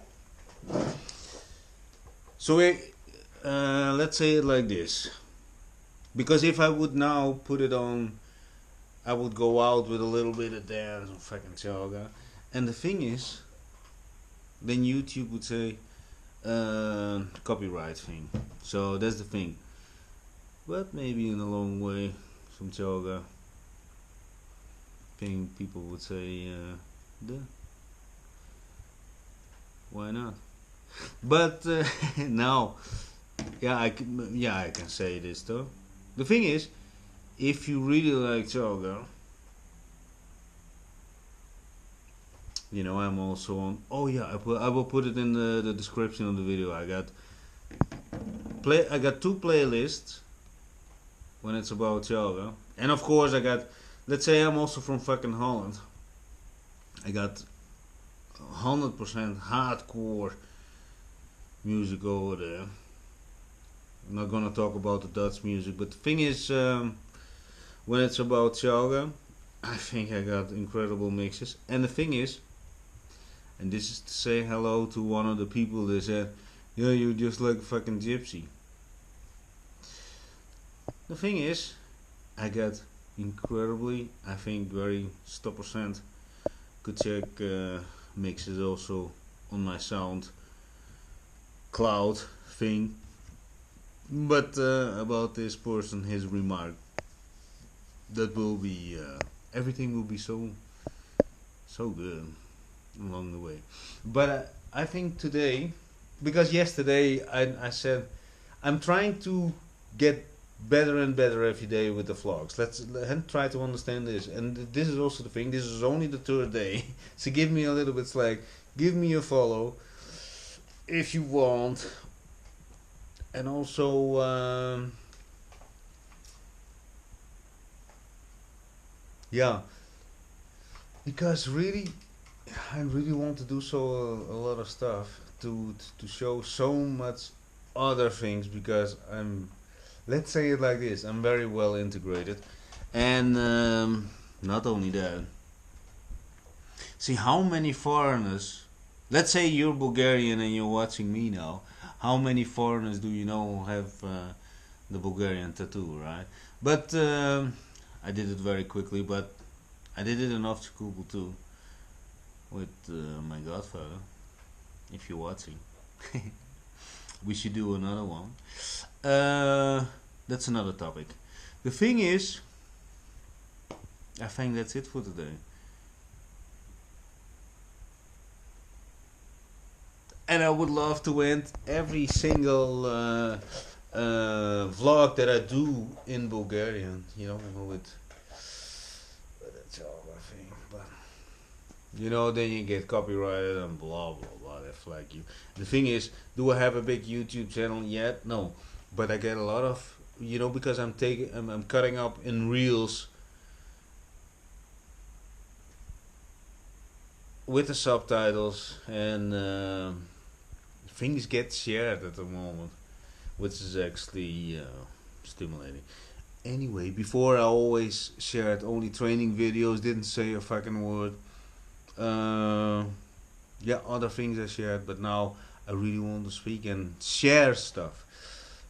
so let's say it like this, because if I would now put it on, I would go out with a little bit of dance on fucking Chaga, and the thing is, then YouTube would say copyright thing. So that's the thing. But maybe in a long way, some Chaga thing, people would say, why not? But now, yeah, I can say this though. The thing is, if you really like Chaga, You know, I'm also on. Oh yeah, I will put it in the description of the video. I got two playlists when it's about yoga, and of course I got. Let's say I'm also from fucking Holland. I got 100% hardcore music over there. I'm not gonna talk about the Dutch music, but the thing is, when it's about yoga, I think I got incredible mixes. And the thing is, and this is to say hello to one of the people that said, "Yeah, you're just like a fucking gypsy." The thing is, I got incredibly, I think, very %. Could check mixes also on my sound cloud thing. But about this person, his remark, that will be everything will be so good along the way. But I think today, because yesterday I said I'm trying to get better and better every day with the vlogs. Let's try to understand this. And this is also the thing. This is only the third day, so give me a little bit slack. Give me a follow if you want. And also, yeah, because really, I really want to do a lot of stuff to show so much other things, because let's say it like this, I'm very well integrated. And not only that, see how many foreigners, let's say you're Bulgarian and you're watching me now, how many foreigners do you know have the Bulgarian tattoo, right? But I did it very quickly, but I did it in Dotcombaron too, with my godfather. If you're watching, we should do another one. That's another topic. The thing is, I think that's it for today. And I would love to end every single vlog that I do in Bulgarian, you know, but that's all I think. But you know, then you get copyrighted and blah blah blah. They flag you. The thing is, do I have a big YouTube channel yet? No, but I get a lot of, you know, because I'm cutting up in reels with the subtitles, and things get shared at the moment, which is actually stimulating. Anyway, before I always shared only training videos, didn't say a fucking word. Yeah, other things I shared, but now I really want to speak and share stuff.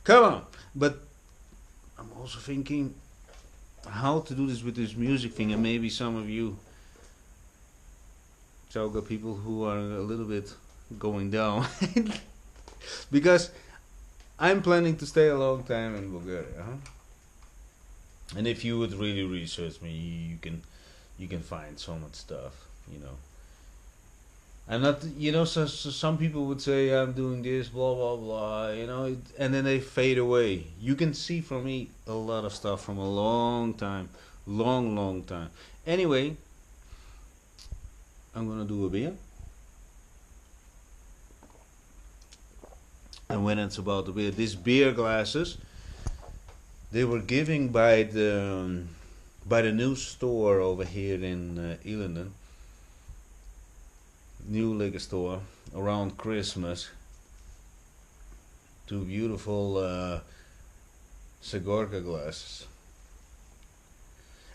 Come on! But I'm also thinking how to do this with this music thing, and maybe some of you yoga people who are a little bit going down because I'm planning to stay a long time in Bulgaria, huh? And if you would really research me, you can find so much stuff, you know. I'm not, you know, so some people would say I'm doing this, blah blah blah, you know, and then they fade away. You can see from me a lot of stuff from a long time, long time. Anyway, I'm gonna do a beer, and when it's about the beer, these beer glasses, they were giving by the new store over here in Elenden, new liquor store, around Christmas. Two beautiful Sigorka glasses.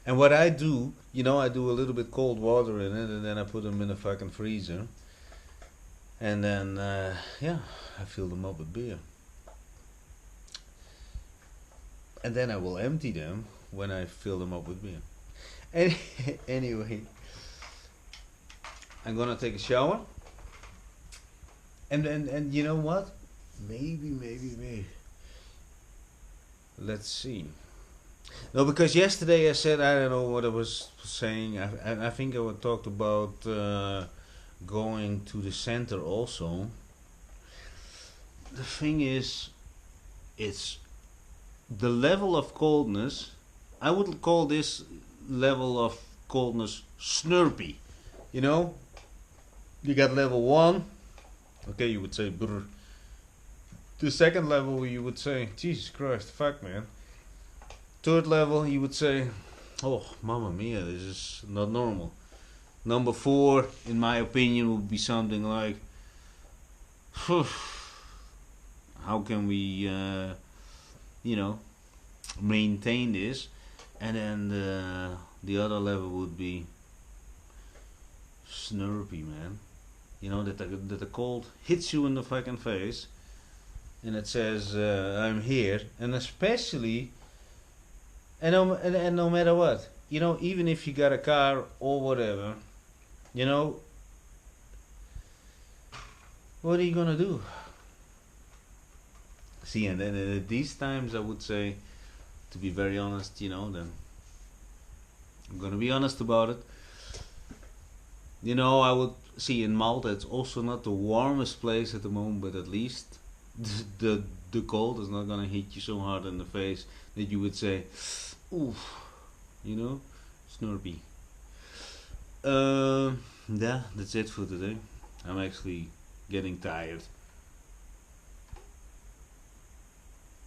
And what I do, you know, I do a little bit cold water in it, and then I put them in a fucking freezer. And then, yeah, I fill them up with beer. And then I will empty them when I fill them up with beer. Anyway, I'm gonna take a shower. And you know what? Maybe. Let's see. No, because yesterday I said, I don't know what I was saying. I think I talked about going to the center also. The thing is, it's the level of coldness. I would call this level of coldness snurpy. You know, You got level 1. Okay, you would say brr. The second level you would say, Jesus Christ, fuck man. Third level you would say, oh mamma mia, this is not normal. Number 4, in my opinion, would be something like, how can we, maintain this? And then the other level would be snurpy, man. You know, that the cold hits you in the fucking face, and it says, I'm here. And especially, and no matter what, you know, even if you got a car or whatever, you know, what are you gonna do? See, and then at these times I would say, to be very honest, you know, then I'm gonna be honest about it. You know, I would see in Malta, it's also not the warmest place at the moment, but at least the cold is not gonna hit you so hard in the face that you would say, oof, you know, snurpy. Yeah, that's it for today. I'm actually getting tired.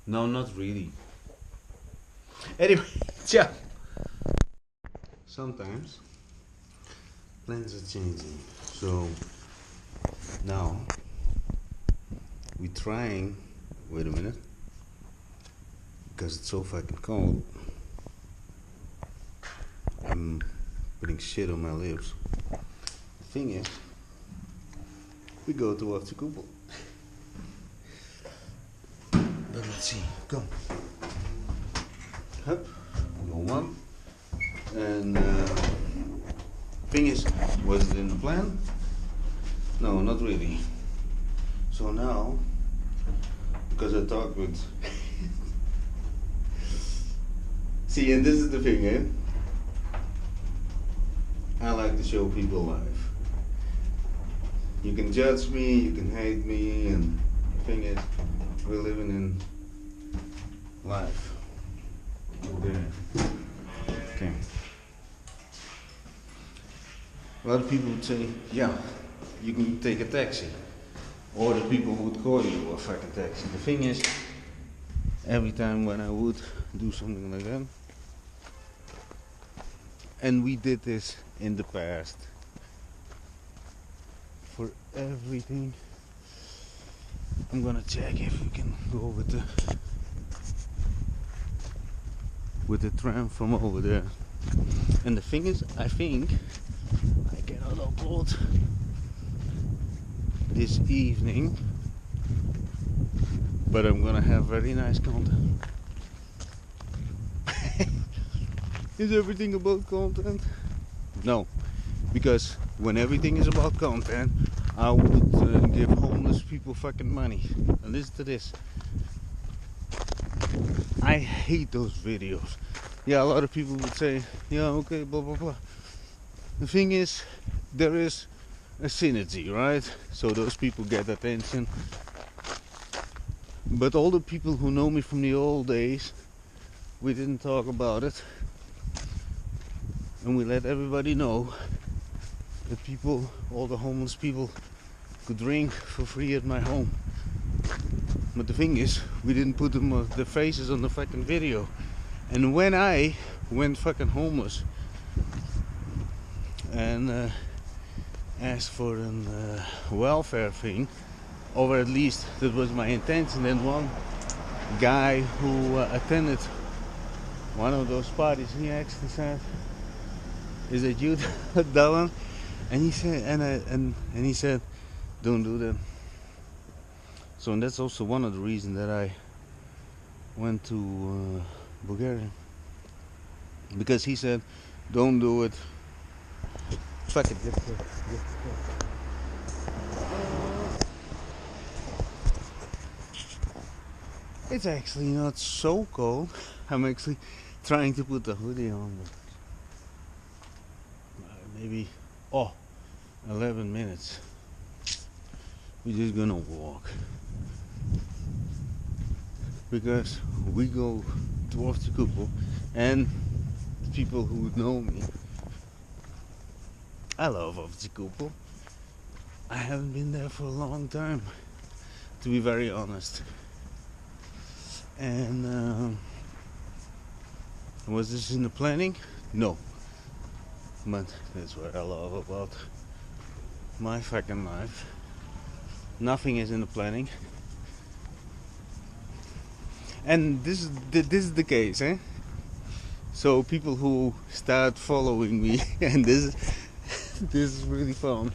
No, not really. Anyway, yeah. Sometimes plans are changing. So now we're trying. Wait a minute, because it's so fucking cold. I'm putting shit on my lips. The thing is, we go to Dotcombaron. But let's see. Go. Hup. Go one. And thing is, was it in the plan? No, not really. So now, because I talked with see, and this is the thing, eh? I like to show people life. You can judge me, you can hate me, and the thing is, we're living in life. Okay. A lot of people would say, yeah, you can take a taxi. Or the people would call you a fucking taxi. The thing is, every time when I would do something like that, and we did this in the past, for everything, I'm gonna check if we can go with the tram from over there. And the thing is, I think I cannot upload this evening, but I'm gonna have very nice content. Is everything about content? No, because when everything is about content, I would give homeless people fucking money. And listen to this. I hate those videos. Yeah, a lot of people would say, yeah, okay, blah blah blah. The thing is, there is a synergy, right? So those people get attention. But all the people who know me from the old days, we didn't talk about it. And we let everybody know that people, all the homeless people, could drink for free at my home. But the thing is, we didn't put them their faces on the fucking video. And when I went fucking homeless and asked for a welfare thing, or at least that was my intention, then one guy who attended one of those parties, he actually said, "Is it you, that one?" And he said, and he said, "Don't do that." So, and that's also one of the reasons that I went to Bulgaria, because he said, "Don't do it." Fuck it. It's actually not so cold. I'm actually trying to put the hoodie on, but maybe 11 minutes. We're just gonna walk, because we go towards the Dotcombaron, and the people who know me, I love Dotcombaron. I haven't been there for a long time, to be very honest. And was this in the planning? No. But that's what I love about my fucking life. Nothing is in the planning. And this is the case, eh? So people who start following me, and this is really fun.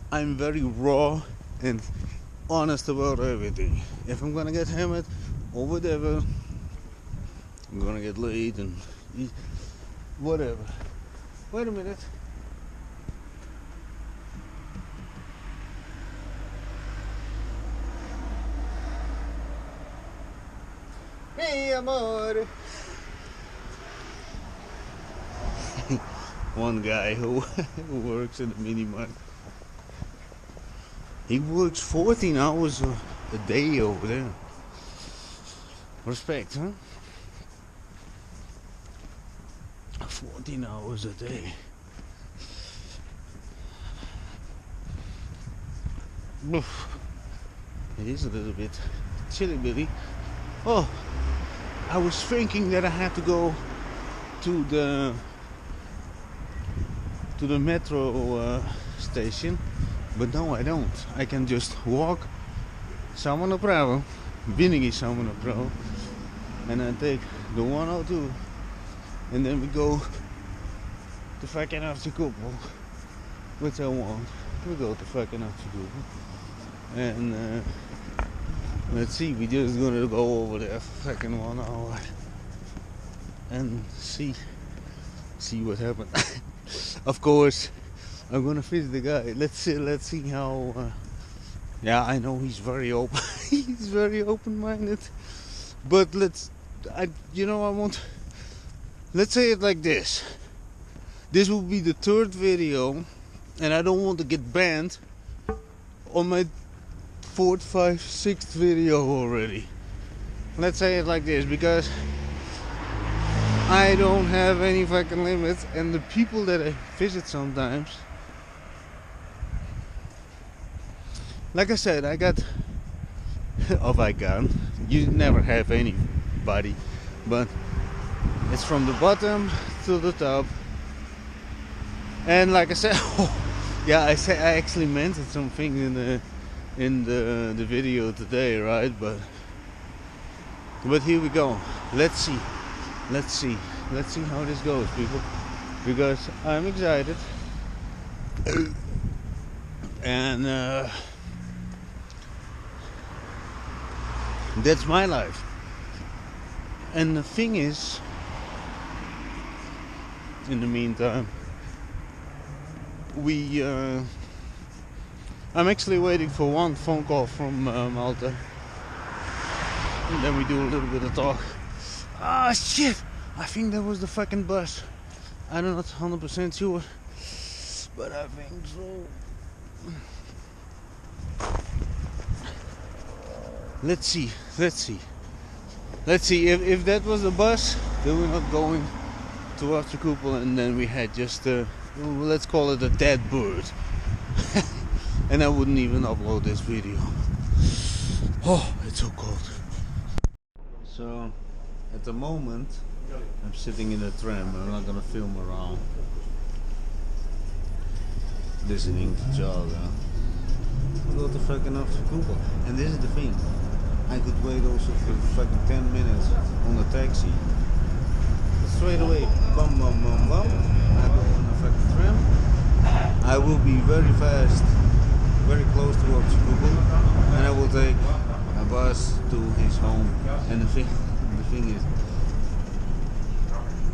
I'm very raw and honest about everything. If I'm gonna get hammered or whatever, I'm gonna get laid and whatever. Wait a minute. Mi amore. One guy who works in the mini mart. He works 14 hours a day over there. Respect, huh? 14 hours a day. It is a little bit chilly, Billy. Oh, I was thinking that I had to go to the metro station, but no, I don't. I can just walk samo направо, винаги само направо, and then take the 102, and then we go to fucking Dotcombaron, which I want. We go to fucking Dotcombaron, and let's see. We just gonna go over there for fucking 1 hour and see what happens. Of course, I'm gonna visit the guy. Let's see how. Yeah, I know he's very open. He's very open-minded. But let's say it like this. This will be the 3rd video, and I don't want to get banned on my 4th, 5th, 6th video already. Let's say it like this, because I don't have any fucking limits, and the people that I visit sometimes, like I said, you never have anybody, but it's from the bottom to the top. And like I said, I actually mentioned something in the video today, right? But here we go. Let's see how this goes, people, because I'm excited. And that's my life. And the thing is, in the meantime, I'm actually waiting for one phone call from Malta, and then we do a little bit of talk. Ah, shit! I think that was the fucking bus. I'm not 100% sure, but I think so. Let's see. If that was the bus, then we're not going towards the Dotcombaron, and then we had just let's call it a dead bird. And I wouldn't even upload this video. Oh, it's so cold. So, at the moment, I'm sitting in a tram. I'm not gonna film around, listening to Java. Go to fucking Dotcombaron. And this is the thing. I could wait also for fucking 10 minutes on a taxi. Straight away, bum bum bum bum. I go on a fucking tram. I will be very fast, very close to Dotcombaron, and I will take a bus to his home. And the thing is,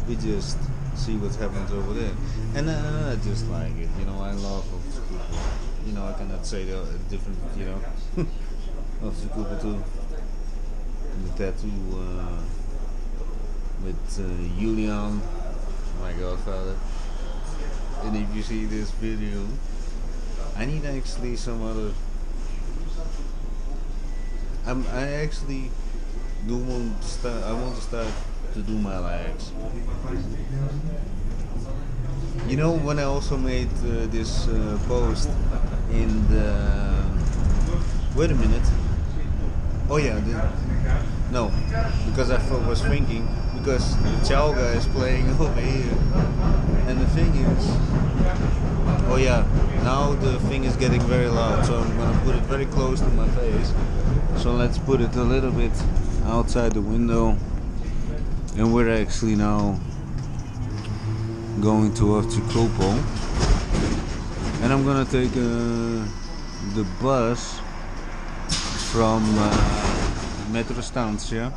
we just see what happens over there. And I just like it, I love Dotcombaron. I cannot say the different, Dotcombaron too. The tattoo with Julian, my godfather. And if you see this video, I need actually some other. I actually want to start to do my legs. When I also made this post in the... Wait a minute. Oh yeah, no, because was thinking, because the chow guy is playing over here, and the thing is, oh yeah, now the thing is getting very loud, so I'm gonna put it very close to my face. So let's put it a little bit outside the window, and we're actually now going towards Kopo, and I'm gonna take the bus from Metro Stancja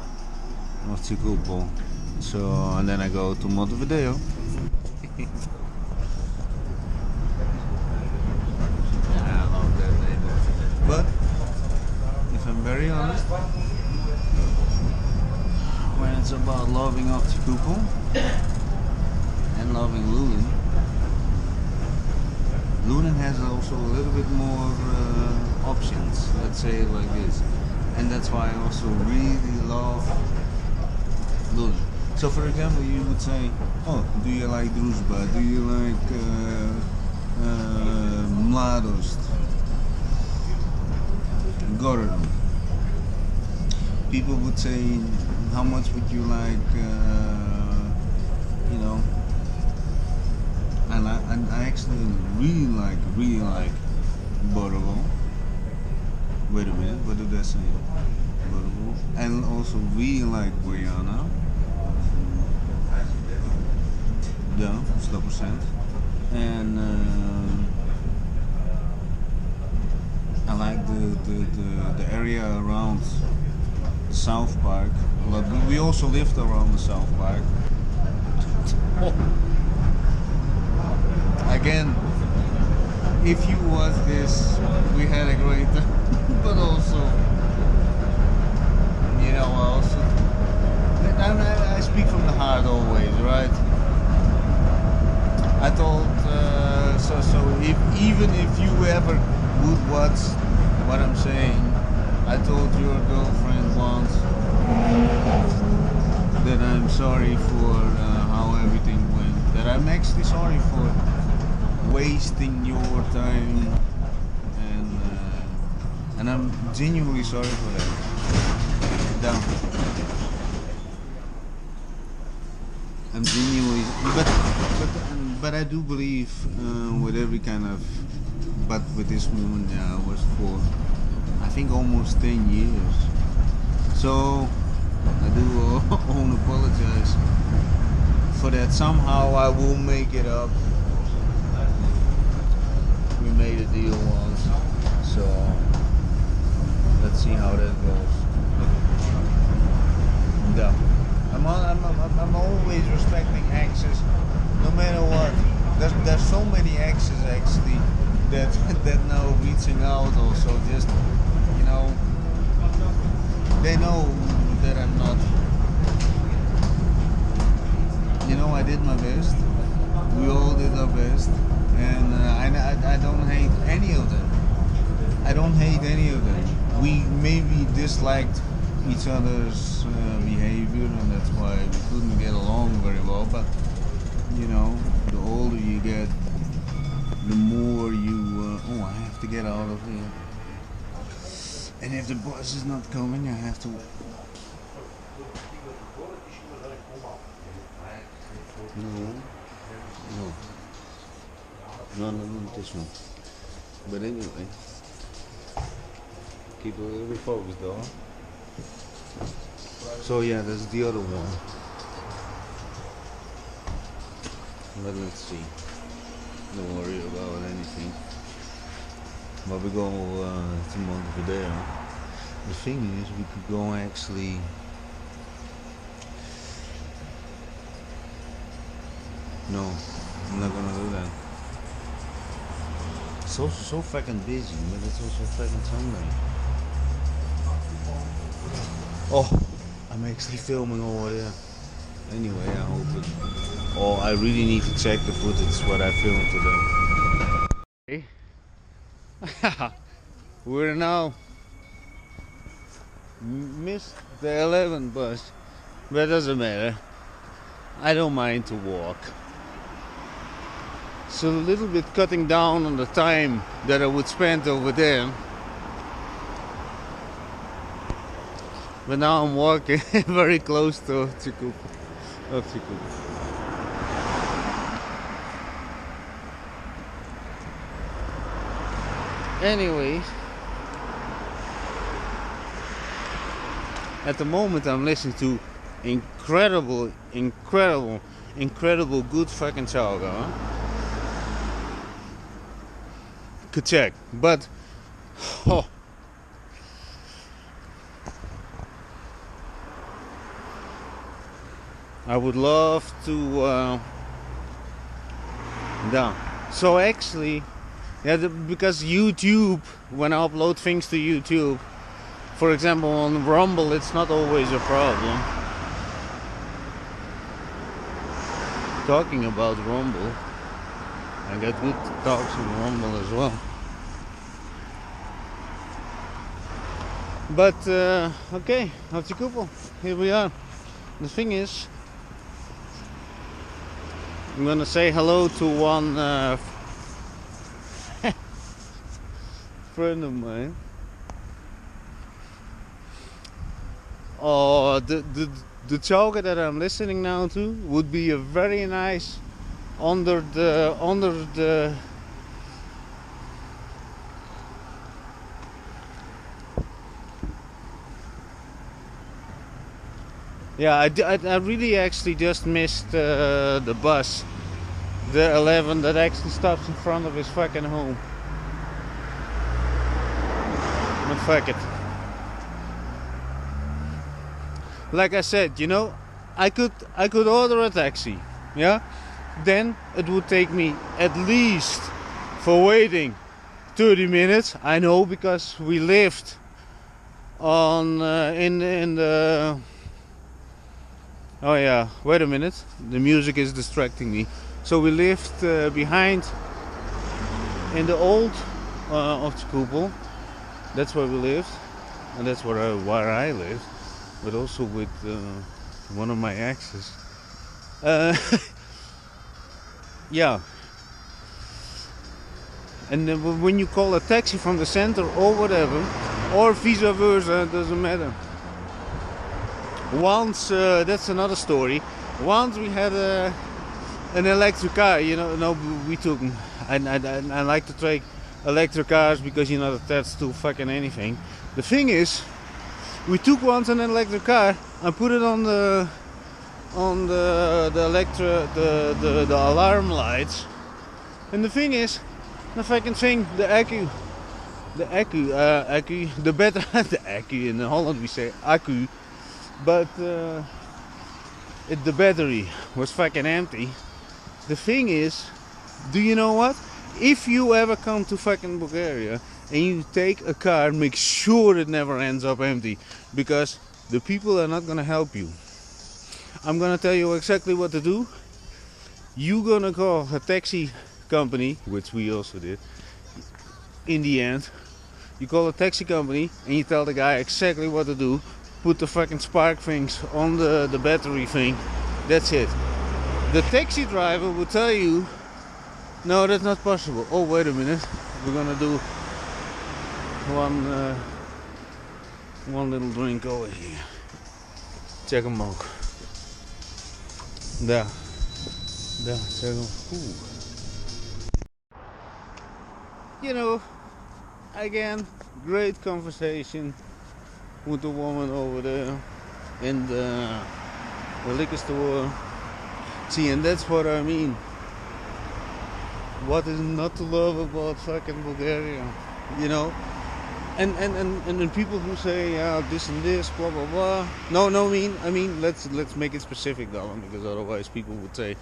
of Kopo. So, and then I go to Montevideo. I love that neighborhood. But if I'm very honest, when it's about loving of Kopo and loving Lulen, Lulen has also a little bit more options, let's say it like this, and that's why I also really love Lulen. So for example, you would say, oh, do you like Druzhba, do you like Mladost, Goran? People would say, how much would you like, you know, I actually really like Borovo. Wait a minute, what did I say? Borovo. And also really like Guyana. Yeah, 100%. And I like the area around the South Park a lot. We also lived around the South Park. Again, if you watch this, we had a great time, but also, you know, I speak from the heart always, right? I told, so even if you ever would watch what I'm saying, I told your girlfriend once that I'm sorry for how everything went, that I'm actually sorry for wasting your time, and I'm genuinely sorry for that. Down. I'm genuinely, but I do believe with every kind of, but with this woman, yeah, was for I think almost 10 years. So I do apologize for that. Somehow I will make it up. We made a deal once, so let's see how that goes. Yeah, I'm always respecting exes, no matter what. There's so many exes actually that now reaching out also, just, you know, they know that I'm not, you know, I did my best. We all did our best. And I don't hate any of them. I don't hate any of them. We maybe disliked each other's behavior, and that's why we couldn't get along very well. But you know, the older you get, the more you. Oh, I have to get out of here. And if the bus is not coming, I have to. No, not this one. But anyway, keep a little bit focused though. So yeah, that's the other one. But let's see. Don't worry about anything. But we go to Montevideo. The thing is, we could go actually. No, I'm not gonna do that. It's also so fucking busy, but it's also fucking Sunday. Oh, I'm actually filming over there. Anyway, I hope it. Oh, I really need to check the footage what I filmed today. Okay. We're now missed the 11 bus, but it doesn't matter. I don't mind to walk. So a little bit cutting down on the time that I would spend over there. But now I'm walking very close to Dotcombaron. Anyway, at the moment I'm listening to incredible good fucking chaga. Huh? Could check, but oh, I would love to down. So actually, yeah, because YouTube, when I upload things to YouTube, for example on Rumble, it's not always a problem. Talking about Rumble, I got good talks on Rumble as well. But okay, Dotcombaron, here we are. The thing is, I'm gonna say hello to one friend of mine. Oh, the chaga that I'm listening now to would be a very nice under the yeah, I really actually just missed the bus, the 11 that actually stops in front of his fucking home. But fuck it. Like I said, you know, I could order a taxi, yeah? Then it would take me at least, for waiting, 30 minutes. I know, because we lived on in the. Oh yeah, wait a minute. The music is distracting me. So we lived behind in the old Dotcombaron. That's where we lived, and that's where I lived, but also with one of my exes. Yeah. And then when you call a taxi from the center or whatever, or vice versa, it doesn't matter. Once, that's another story. Once we had an electric car, you know. No, we took. I like to take electric cars because, you know, that's too fucking anything. The thing is, we took once an electric car and put it on the alarm lights. And the thing is, the fucking thing, the accu, the accu in Holland we say accu, but the battery was fucking empty. The thing is, do you know what? If you ever come to fucking Bulgaria and you take a car, make sure it never ends up empty, because the people are not gonna help you. I'm gonna tell you exactly what to do. You're gonna call a taxi company, which we also did. In the end, you call a taxi company and you tell the guy exactly what to do. Put the fucking spark things on the battery thing. That's it. The taxi driver will tell you, no, that's not possible. Oh, wait a minute. We're gonna do one little drink over here. Check them out. There, check them. Ooh. You know, again, great conversation with the woman over there in the liquor store. See, and that's what I mean. What is not to love about fucking Bulgaria, you know? And then people who say, yeah, this and this, blah blah blah. No, I mean, let's make it specific, darling, because otherwise people would say,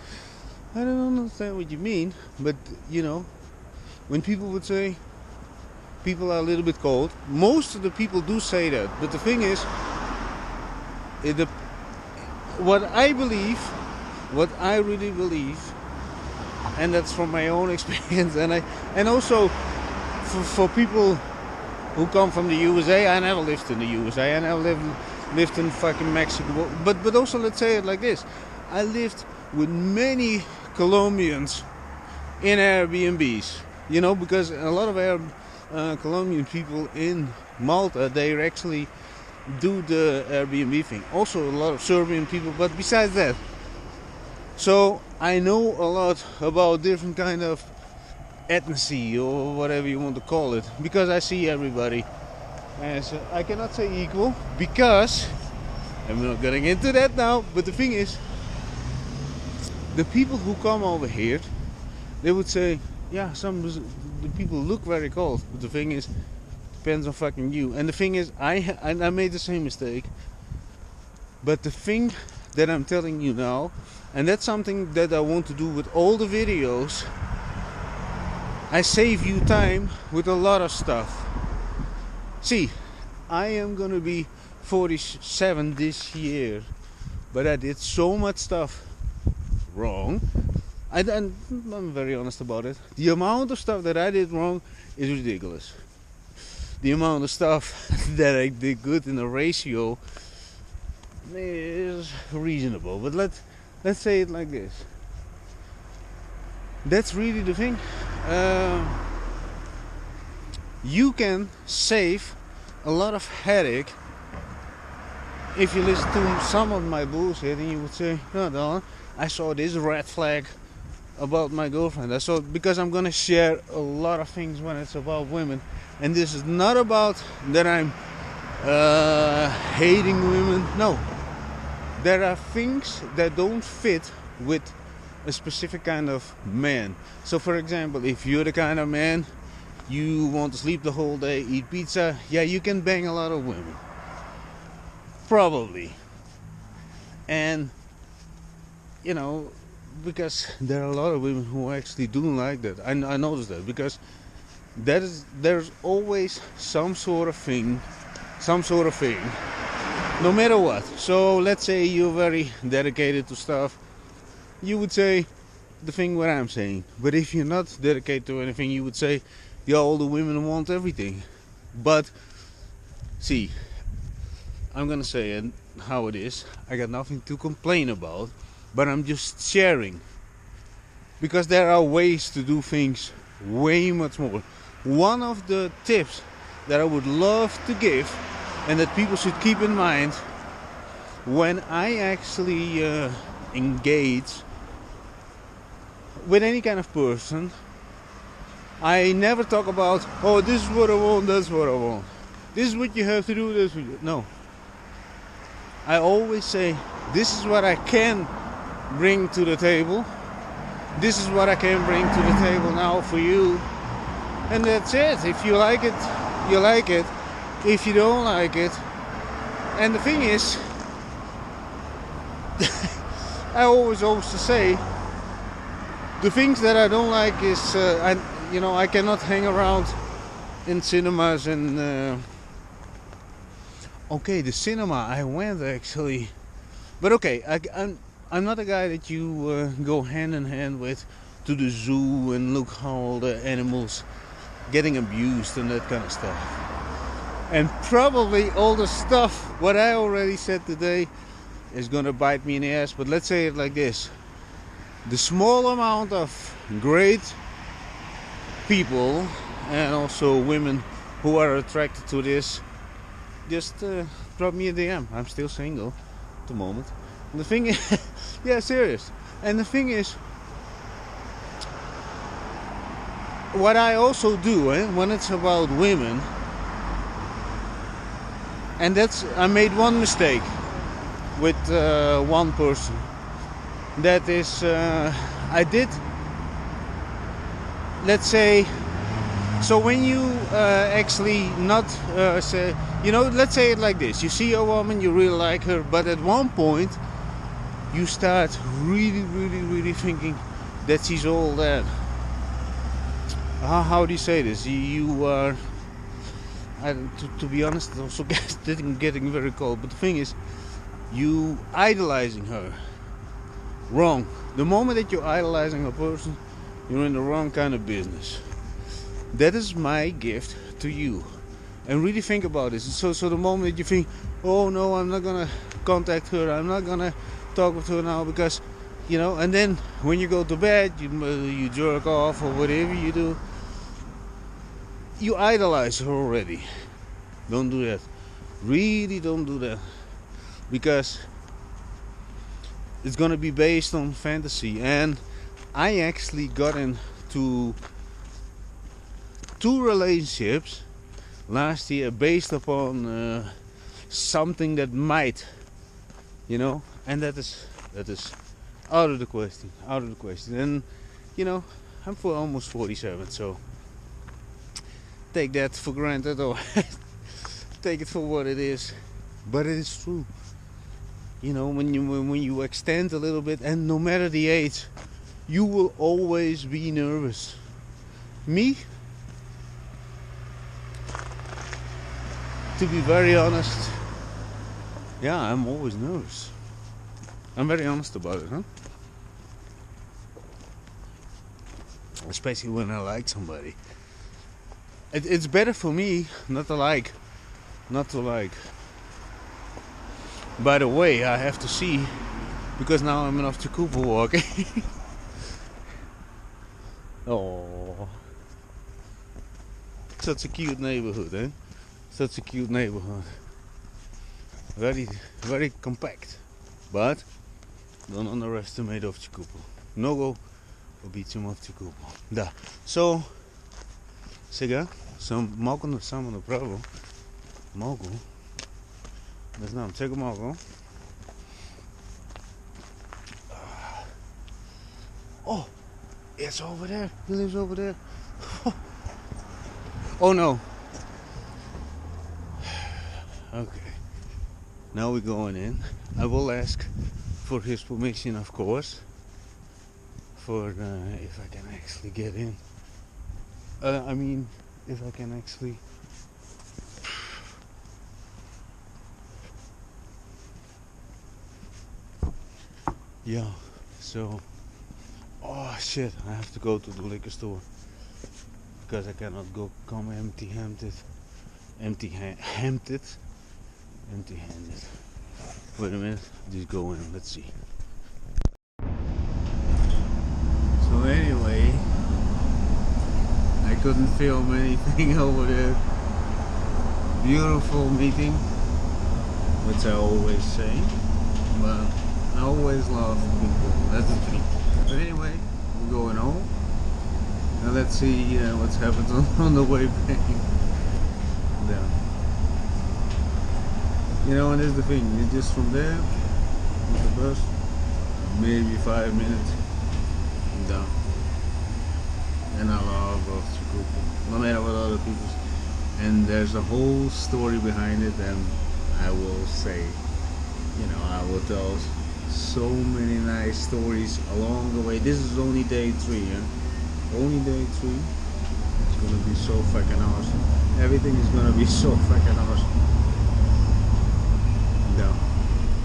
I don't understand what you mean. But you know, when people would say people are a little bit cold, most of the people do say that. But the thing is, what I really believe, and that's from my own experience, and also for people who come from the USA. I never lived in the USA. I never lived in fucking Mexico. But also, let's say it like this: I lived with many Colombians in Airbnbs. You know, because a lot of Colombian people in Malta, they actually do the Airbnb thing. Also a lot of Serbian people, but besides that, so I know a lot about different kind of ethnicity or whatever you want to call it, because I see everybody as I cannot say equal, because I'm not getting into that now, but the thing is, the people who come over here, they would say, yeah, the people look very cold, but the thing is, depends on fucking you. And the thing is, I made the same mistake, but the thing that I'm telling you now, and that's something that I want to do with all the videos, I save you time with a lot of stuff. See, I am gonna be 47 this year, but I did so much stuff wrong. I'm very honest about it. The amount of stuff that I did wrong is ridiculous. The amount of stuff that I did good in a ratio is reasonable. But let's say it like this. That's really the thing. You can save a lot of headache if you listen to some of my bullshit and you would say, no, Don, I saw this red flag about my girlfriend. I saw, because I'm gonna share a lot of things when it's about women, and this is not about that I'm hating women. No, there are things that don't fit with a specific kind of man. So for example, if you're the kind of man you want to sleep the whole day, eat pizza, yeah, you can bang a lot of women, probably. And you know, because there are a lot of women who actually do like that. I noticed that, because there's always some sort of thing, no matter what. So let's say you're very dedicated to stuff, you would say the thing what I'm saying. But if you're not dedicated to anything, you would say, yeah, all the women want everything. But see, I'm gonna say it how it is. I got nothing to complain about, but I'm just sharing, because there are ways to do things way much more. One of the tips that I would love to give, and that people should keep in mind when I actually engage with any kind of person, I never talk about, oh, this is what I want, that's what I want, this is what you have to do, this is what you... No, I always say, this is what I can bring to the table, this is what I can bring to the table now for you, and that's it. If you like it, you like it. If you don't like it, and the thing is, I always to say, the things that I don't like is, I cannot hang around in cinemas and okay, the cinema I went actually, but okay, I'm not a guy that you go hand in hand with to the zoo and look how all the animals getting abused and that kind of stuff. And probably all the stuff what I already said today is gonna bite me in the ass, but let's say it like this. The small amount of great people and also women who are attracted to this, just drop me a DM. I'm still single at the moment. And the thing is, yeah, serious. And the thing is, what I also do when it's about women, and I made one mistake with one person. That is, I did, let's say, so when you actually not say, let's say it like this. You see a woman, you really like her, but at one point, you start really thinking that she's all that. How do you say this? You are, to be honest, it's also getting very cold. But the thing is, you idolizing her. Wrong. The moment that you're idolizing a person, you're in the wrong kind of business. That is my gift to you. And really think about this. So the moment that you think, oh no, I'm not gonna contact her, I'm not gonna talk with her now, because you know, and then when you go to bed, you jerk off or whatever you do, you idolize her already. Don't do that. Really don't do that, because it's gonna be based on fantasy. And I actually got into 2 relationships last year based upon something that might, you know, and that is out of the question, And you know, I'm almost 47, so take that for granted or take it for what it is. But it is true. You know, when you extend a little bit, and no matter the age, you will always be nervous. Me, to be very honest, yeah, I'm always nervous. I'm very honest about it, huh? Especially when I like somebody. It's better for me not to like. By the way, I have to see, because now I'm off to Cooper walk. Oh, such a cute neighborhood, eh? Such a cute neighborhood. Very, very compact. But don't underestimate of Cooper. No go običem of Cooper. Da. So, сега съм малко насам направо. Малко. Не знам, чека малко. Oh, it's over there. He lives over there. Oh no. Okay. Now we're going in. I will ask for his permission, of course, for if I can actually get in. I mean, if I can actually. Yeah. So. Oh shit! I have to go to the liquor store because I cannot come empty-handed. Empty-handed. Wait a minute, just go in, let's see. So anyway, I couldn't film anything over there. Beautiful meeting, which I always say, but I always love people, that's the thing. But anyway, we're going home. Now let's see what's happened on the way back. Yeah. You know, and there's the thing, it's just from there, with the bus, maybe 5 minutes, I'm down. And I love Cooper, no matter what other people. And there's a whole story behind it, and I will say, you know, I will tell so many nice stories along the way. This is only day 3, yeah? Only day 3. It's gonna be so fucking awesome. Everything is gonna be so fucking awesome. Yeah.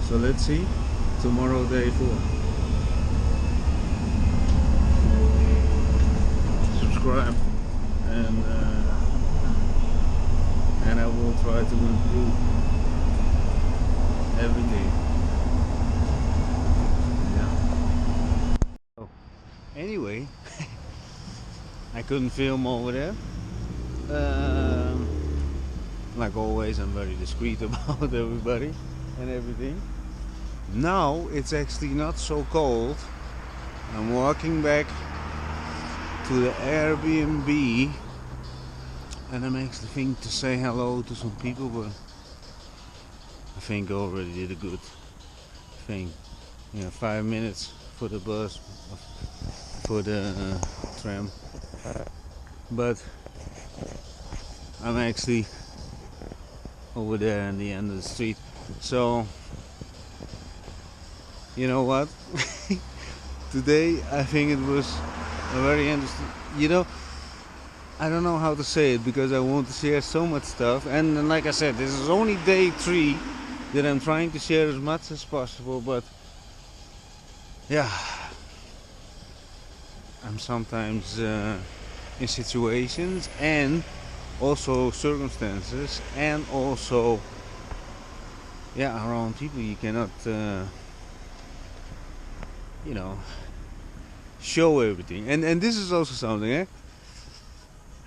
So let's see. Tomorrow, day 4. Subscribe, and I will try to improve every day. Yeah. Oh. Anyway, I couldn't film over there. Like always, I'm very discreet about everybody and everything. Now it's actually not so cold. I'm walking back to the Airbnb, and I'm actually thinking to say hello to some people, but I think I already did a good thing. You know, 5 minutes for the bus, for the tram, but I'm actually over there in the end of the street. So you know what? Today I think it was a very interesting, you know, I don't know how to say it because I want to share so much stuff, and like I said, this is only day 3 that I'm trying to share as much as possible, but yeah, I'm sometimes in situations and also circumstances and also around people you cannot you know, show everything. And this is also something, eh?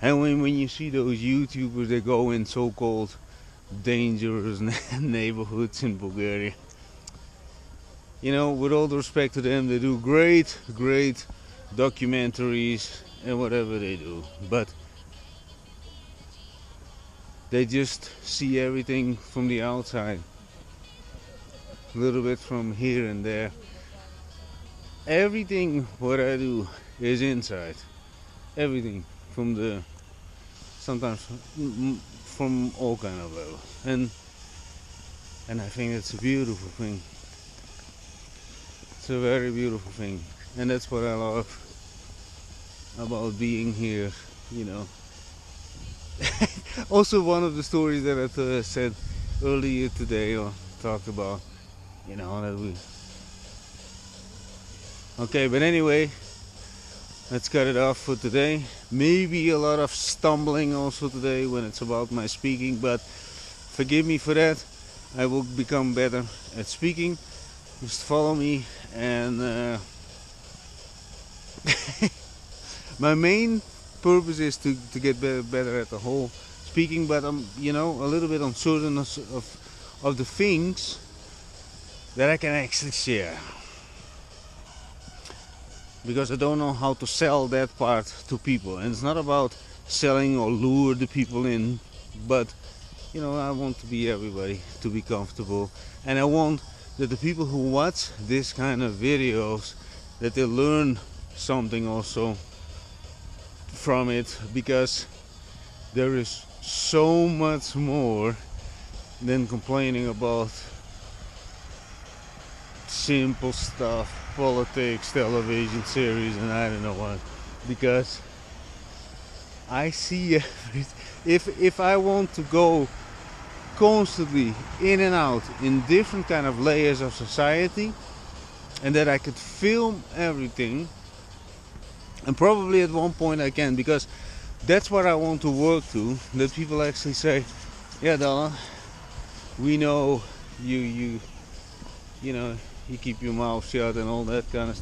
And when you see those YouTubers that go in so-called dangerous neighborhoods in Bulgaria, you know, with all the respect to them, they do great documentaries and whatever they do, but they just see everything from the outside, a little bit from here and there. Everything what I do is inside. Everything from the, sometimes from all kind of levels, and I think it's a beautiful thing. It's a very beautiful thing, and that's what I love about being here, you know. Also, one of the stories that I said earlier today, or talked about, you know, that we. Okay, but anyway, let's cut it off for today. Maybe a lot of stumbling also today when it's about my speaking, but forgive me for that. I will become better at speaking. Just follow me, and my main purpose is to get better at the whole speaking, but I'm, you know, a little bit uncertain of the things that I can actually share, because I don't know how to sell that part to people. And it's not about selling or lure the people in, but you know, I want to be everybody to be comfortable, and I want that the people who watch this kind of videos, that they learn something also from it, because there is so much more than complaining about simple stuff, politics, television series, and I don't know what. Because I see if I want to go constantly in and out in different kind of layers of society, and that I could film everything, and probably at one point I can, because that's what I want to work to, that people actually say, yeah, Dalla, we know you know, you keep your mouth shut and all that kind of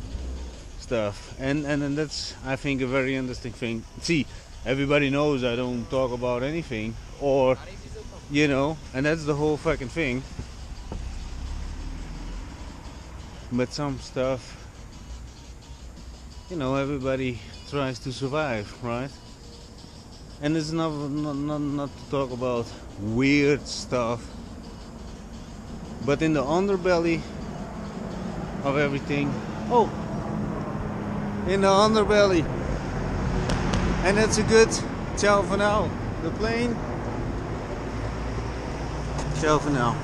stuff, and that's, I think, a very interesting thing. See, everybody knows I don't talk about anything, or, you know, and that's the whole fucking thing. But some stuff, you know, everybody tries to survive, right? And it's not to talk about weird stuff, but in the underbelly of everything. Oh, in the underbelly. And that's a good ciao for now. The plane. Ciao for now.